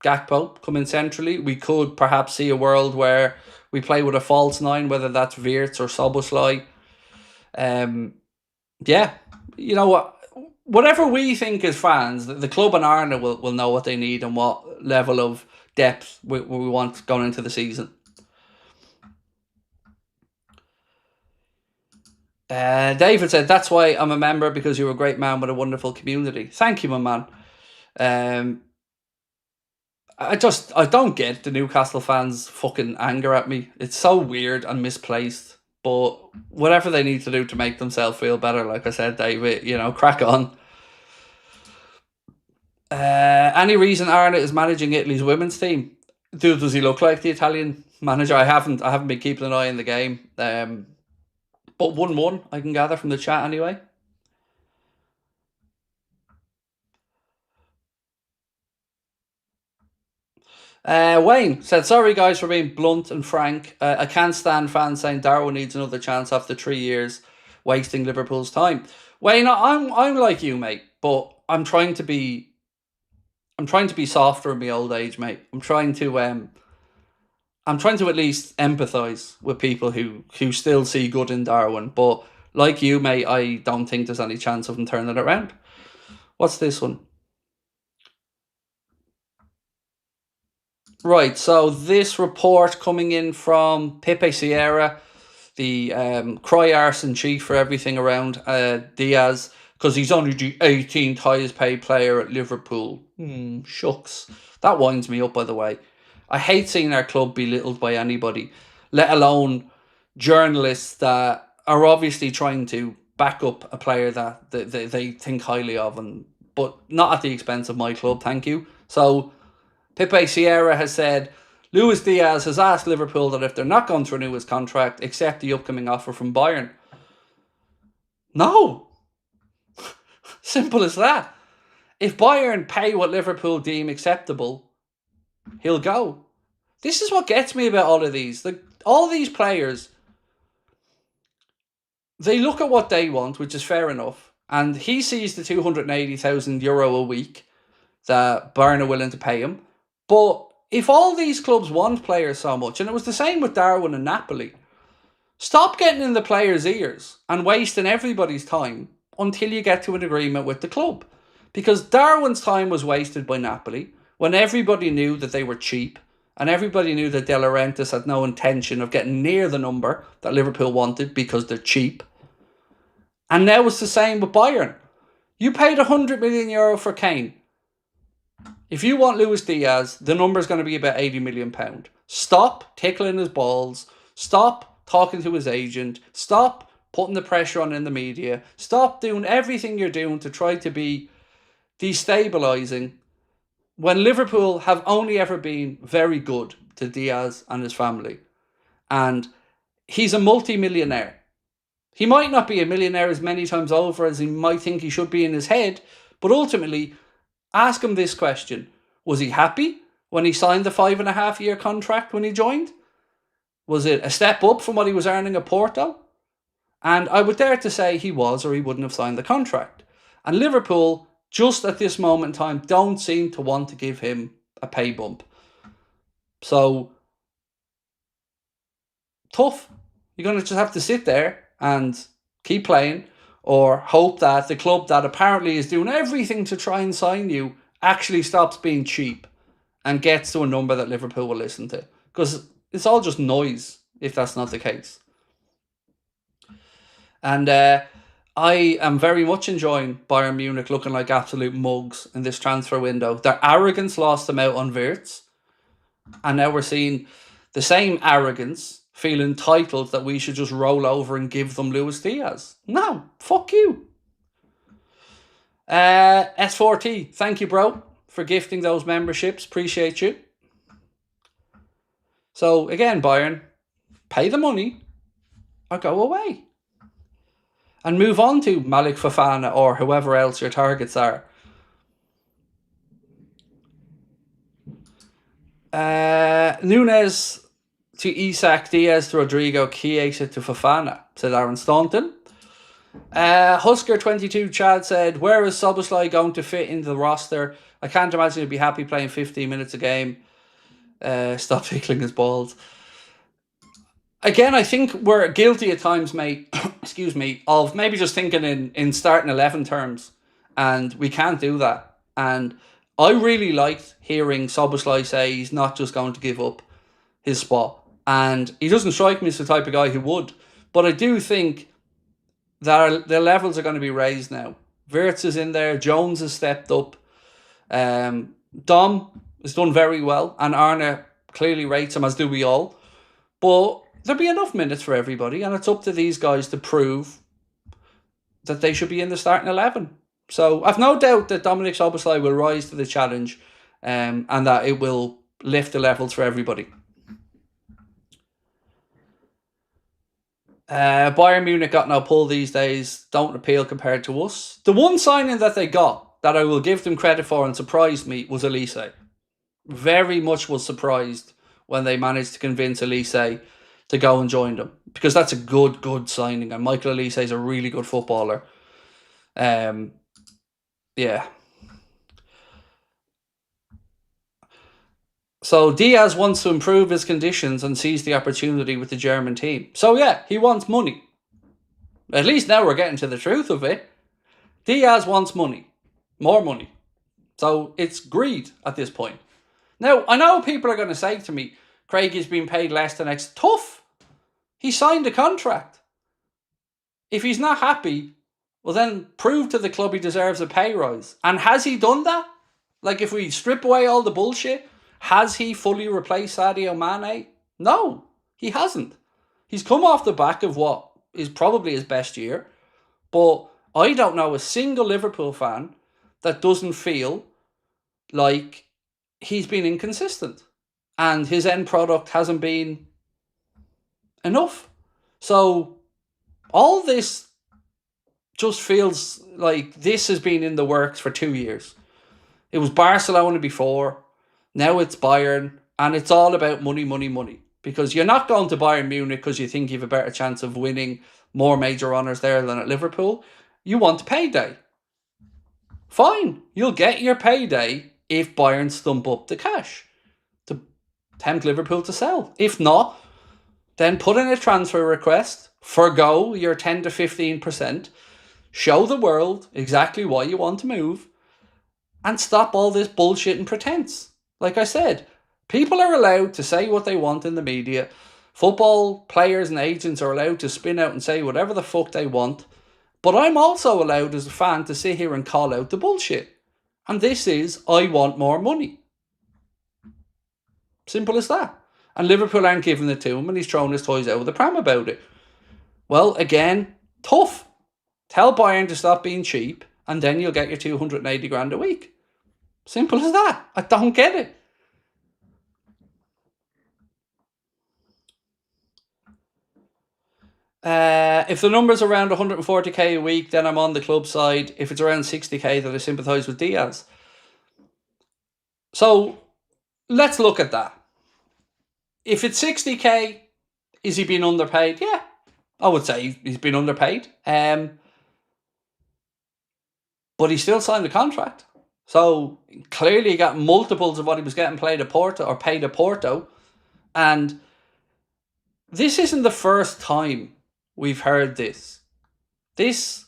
Gakpo come in centrally. We could perhaps see a world where we play with a false nine, whether that's Virts or Soboslai. Yeah, you know what? Whatever we think as fans, the club and Ireland will know what they need and what level of depth we want going into the season. David said, that's why I'm a member, because you're a great man with a wonderful community. Thank you, my man. I don't get the Newcastle fans' fucking anger at me. It's so weird and misplaced. But whatever they need to do to make themselves feel better, like I said, David, crack on. Any reason Arnott is managing Italy's women's team? Does he look like the Italian manager? I haven't been keeping an eye on the game. But 1-1, I can gather from the chat anyway. Wayne said, sorry guys for being blunt and frank. I can't stand fans saying Darwin needs another chance after 3 years wasting Liverpool's time. Wayne, I'm like you, mate, but I'm trying to be softer in my old age, mate. I'm trying to at least empathise with people who still see good in Darwin. But like you, mate, I don't think there's any chance of him turning it around. What's this one? Right, so this report coming in from Pepe Sierra, the cry arse chief for everything around Diaz, because he's only the 18th highest paid player at Liverpool. Shucks. That winds me up, by the way. I hate seeing our club belittled by anybody, let alone journalists that are obviously trying to back up a player that they think highly of, but not at the expense of my club, thank you. So Pepe Sierra has said, Luis Diaz has asked Liverpool that if they're not going to renew his contract, accept the upcoming offer from Bayern. No. Simple as that. If Bayern pay what Liverpool deem acceptable, he'll go. This is what gets me about all of these. All these players, they look at what they want, which is fair enough, and he sees the €280,000 a week that Bayern are willing to pay him. But if all these clubs want players so much, and it was the same with Darwin and Napoli, stop getting in the players' ears and wasting everybody's time until you get to an agreement with the club. Because Darwin's time was wasted by Napoli when everybody knew that they were cheap and everybody knew that De Laurentiis had no intention of getting near the number that Liverpool wanted because they're cheap. And now it's the same with Bayern. You paid €100 million for Kane. If you want Luis Diaz, the number is going to be about £80 million. Stop tickling his balls. Stop talking to his agent. Stop putting the pressure on in the media. Stop doing everything you're doing to try to be destabilising when Liverpool have only ever been very good to Diaz and his family. And he's a multi-millionaire. He might not be a millionaire as many times over as he might think he should be in his head, but ultimately, ask him this question. Was he happy when he signed the 5.5-year contract when he joined? Was it a step up from what he was earning at Porto? And I would dare to say he was, or he wouldn't have signed the contract. And Liverpool, just at this moment in time, don't seem to want to give him a pay bump. So, tough. You're going to just have to sit there and keep playing, or hope that the club that apparently is doing everything to try and sign you actually stops being cheap and gets to a number that Liverpool will listen to. Because it's all just noise if that's not the case. And I am very much enjoying Bayern Munich looking like absolute mugs in this transfer window. Their arrogance lost them out on Virts. And now we're seeing the same arrogance feel entitled that we should just roll over and give them Luis Diaz. No, fuck you. S4T, thank you, bro, for gifting those memberships. Appreciate you. So, again, Bayern, pay the money or go away. and move on to Malik Fofana or whoever else your targets are. Nunes to Isak, Diaz to Rodrigo, Chiesa to Fofana, said Aaron Staunton. Husker22 Chad said, where is Szoboszlai going to fit into the roster? I can't imagine he'd be happy playing 15 minutes a game. Stop tickling his balls. Again, I think we're guilty at times, mate, excuse me, of maybe just thinking in starting 11 terms. And we can't do that. And I really liked hearing Szoboszlai say he's not just going to give up his spot. And he doesn't strike me as the type of guy who would. But I do think that the levels are going to be raised now. Virgil is in there. Jones has stepped up. Dom has done very well. And Arne clearly rates him, as do we all. But there'll be enough minutes for everybody. And it's up to these guys to prove that they should be in the starting 11. So I've no doubt that Dominic Szoboszlai will rise to the challenge. And that it will lift the levels for everybody. Bayern Munich got no pull these days, don't appeal compared to us. The one signing that they got that I will give them credit for and surprised me was Elise. Very much was surprised when they managed to convince Elise to go and join them, because that's a good signing, and Michael Elise is a really good footballer. Yeah. So Diaz wants to improve his conditions and sees the opportunity with the German team. So yeah, he wants money. At least now we're getting to the truth of it. Diaz wants money. More money. So it's greed at this point. Now, I know people are going to say to me, Craig is being paid less than X. Tough. He signed a contract. If he's not happy, well then prove to the club he deserves a pay rise. And has he done that? Like, if we strip away all the bullshit, has he fully replaced Sadio Mane? No, he hasn't. He's come off the back of what is probably his best year. But I don't know a single Liverpool fan that doesn't feel like he's been inconsistent. And his end product hasn't been enough. So all this just feels like this has been in the works for 2 years. It was Barcelona before. Now it's Bayern, and it's all about money, money, money. Because you're not going to Bayern Munich because you think you have a better chance of winning more major honours there than at Liverpool. You want payday. Fine, you'll get your payday if Bayern stump up the cash to tempt Liverpool to sell. If not, then put in a transfer request, forgo your 10 to 15%, show the world exactly why you want to move, and stop all this bullshit and pretense. Like I said, people are allowed to say what they want in the media. Football players and agents are allowed to spin out and say whatever the fuck they want. But I'm also allowed as a fan to sit here and call out the bullshit. And this is, I want more money. Simple as that. And Liverpool aren't giving it to him, and he's throwing his toys out of the pram about it. Well, again, tough. Tell Bayern to stop being cheap, and then you'll get your 280 grand a week. Simple as that. I don't get it. If the number's around 140k a week, then I'm on the club side. If it's around 60k, then I sympathise with Diaz. So let's look at that. If it's 60k, is he being underpaid? Yeah, I would say he's been underpaid. But he still signed the contract. So clearly he got multiples of what he was getting paid at Porto. And this isn't the first time we've heard this. This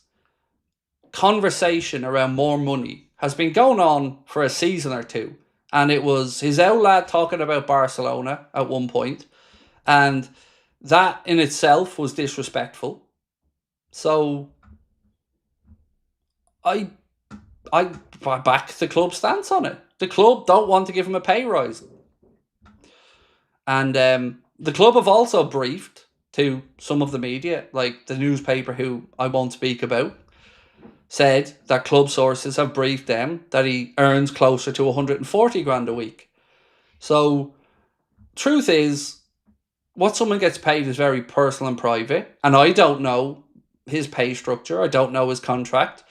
conversation around more money has been going on for a season or two. And it was his old lad talking about Barcelona at one point. And that in itself was disrespectful. So I back the club's stance on it. The club don't want to give him a pay rise. And the club have also briefed to some of the media, like the newspaper who I won't speak about, said that club sources have briefed them that he earns closer to 140 grand a week. So, truth is, what someone gets paid is very personal and private, and I don't know his pay structure. I don't know his contract.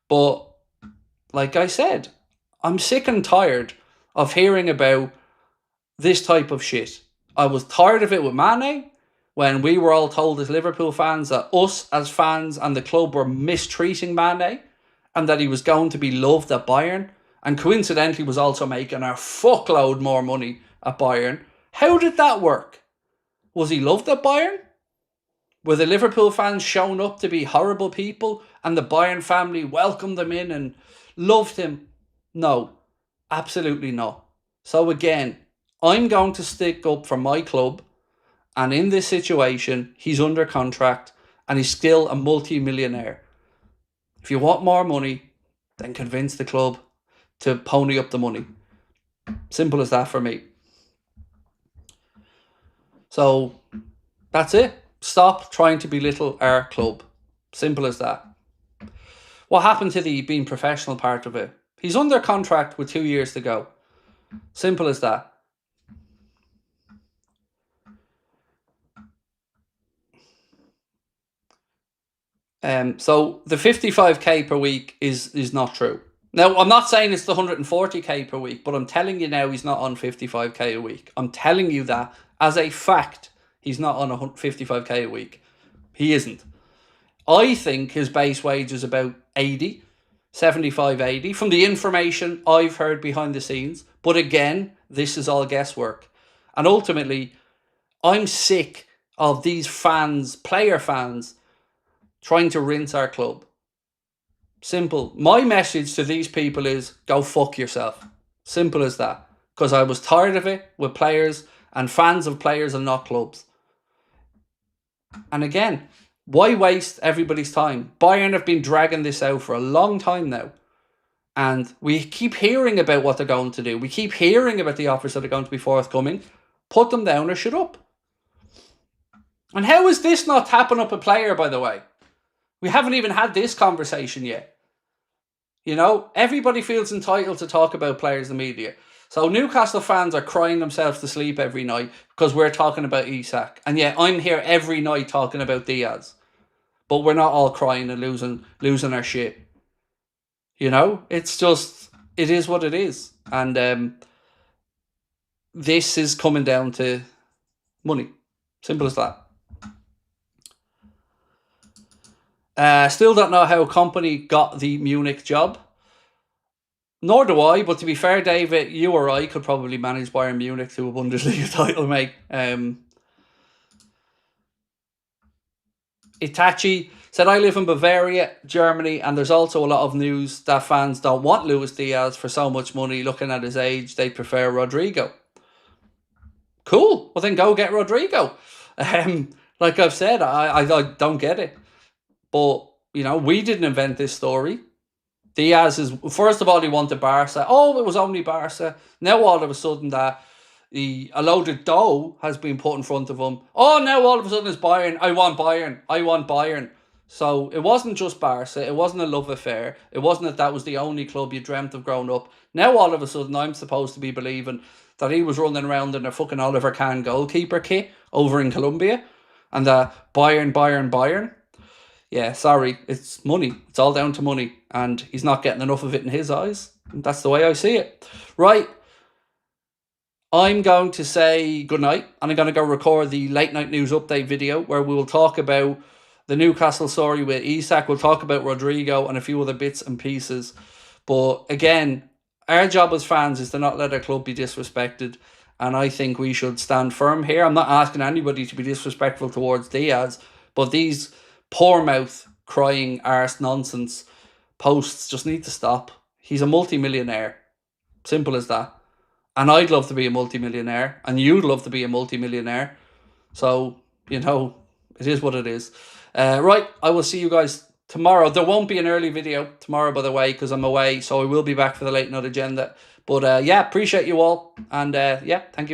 But like I said, I'm sick and tired of hearing about this type of shit. I was tired of it with Mane, when we were all told as Liverpool fans that us as fans and the club were mistreating Mane and that he was going to be loved at Bayern, and coincidentally was also making a fuckload more money at Bayern. How did that work? Was he loved at Bayern? Were the Liverpool fans shown up to be horrible people and the Bayern family welcomed him in and loved him? No, absolutely not. So again, I'm going to stick up for my club, and in this situation, he's under contract and he's still a multi-millionaire. If you want more money, then convince the club to pony up the money. Simple as that for me. So that's it. Stop trying to belittle our club. Simple as that. What happened to the being professional part of it? He's under contract with 2 years to go. Simple as that. So the 55k per week is not true. Now, I'm not saying it's the 140k per week, but I'm telling you now he's not on 55k a week. I'm telling you that as a fact, he's not on 55k a week. He isn't. I think his base wage is about 80, 75, 80, from the information I've heard behind the scenes. But again, this is all guesswork. And ultimately, I'm sick of these fans, player fans, trying to rinse our club. Simple. My message to these people is go fuck yourself. Simple as that. Because I was tired of it with players and fans of players and not clubs. And again, why waste everybody's time? Bayern have been dragging this out for a long time now. And we keep hearing about what they're going to do. We keep hearing about the offers that are going to be forthcoming. Put them down or shut up. And how is this not tapping up a player, by the way? We haven't even had this conversation yet. You know, everybody feels entitled to talk about players in the media. So Newcastle fans are crying themselves to sleep every night because we're talking about Isak. And yet I'm here every night talking about Diaz. But we're not all crying and losing our shit. You know, it's just, it is what it is. And this is coming down to money. Simple as that. Still don't know how Company got the Munich job. Nor do I, but to be fair, David, you or I could probably manage Bayern Munich to a Bundesliga title, mate. Itachi said, I live in Bavaria, Germany, and there's also a lot of news that fans don't want Luis Diaz for so much money. Looking at his age, they prefer Rodrigo. Cool. Well, then go get Rodrigo. Like I've said, I don't get it. But, you know, we didn't invent this story. Diaz is, first of all, he wanted Barca. Oh, it was only Barca. Now all of a sudden that a load of dough has been put in front of him. Oh, now all of a sudden it's Bayern. I want Bayern. I want Bayern. So it wasn't just Barca. It wasn't a love affair. It wasn't that was the only club you dreamt of growing up. Now all of a sudden I'm supposed to be believing that he was running around in a fucking Oliver Kahn goalkeeper kit over in Colombia. And Bayern. Yeah, sorry, it's money. It's all down to money. And he's not getting enough of it in his eyes. That's the way I see it. Right. I'm going to say goodnight. And I'm going to go record the late night news update video where we will talk about the Newcastle story with Isak. We'll talk about Rodrigo and a few other bits and pieces. But again, our job as fans is to not let our club be disrespected. And I think we should stand firm here. I'm not asking anybody to be disrespectful towards Diaz. But these poor mouth crying arse nonsense posts just need to stop. He's a multi-millionaire. Simple as that. And I'd love to be a multi-millionaire. And you'd love to be a multi-millionaire. So, you know, it is what it is. Right, I will see you guys tomorrow. There won't be an early video tomorrow, by the way, because I'm away. So I will be back for the late night agenda. But yeah, appreciate you all. And yeah, thank you for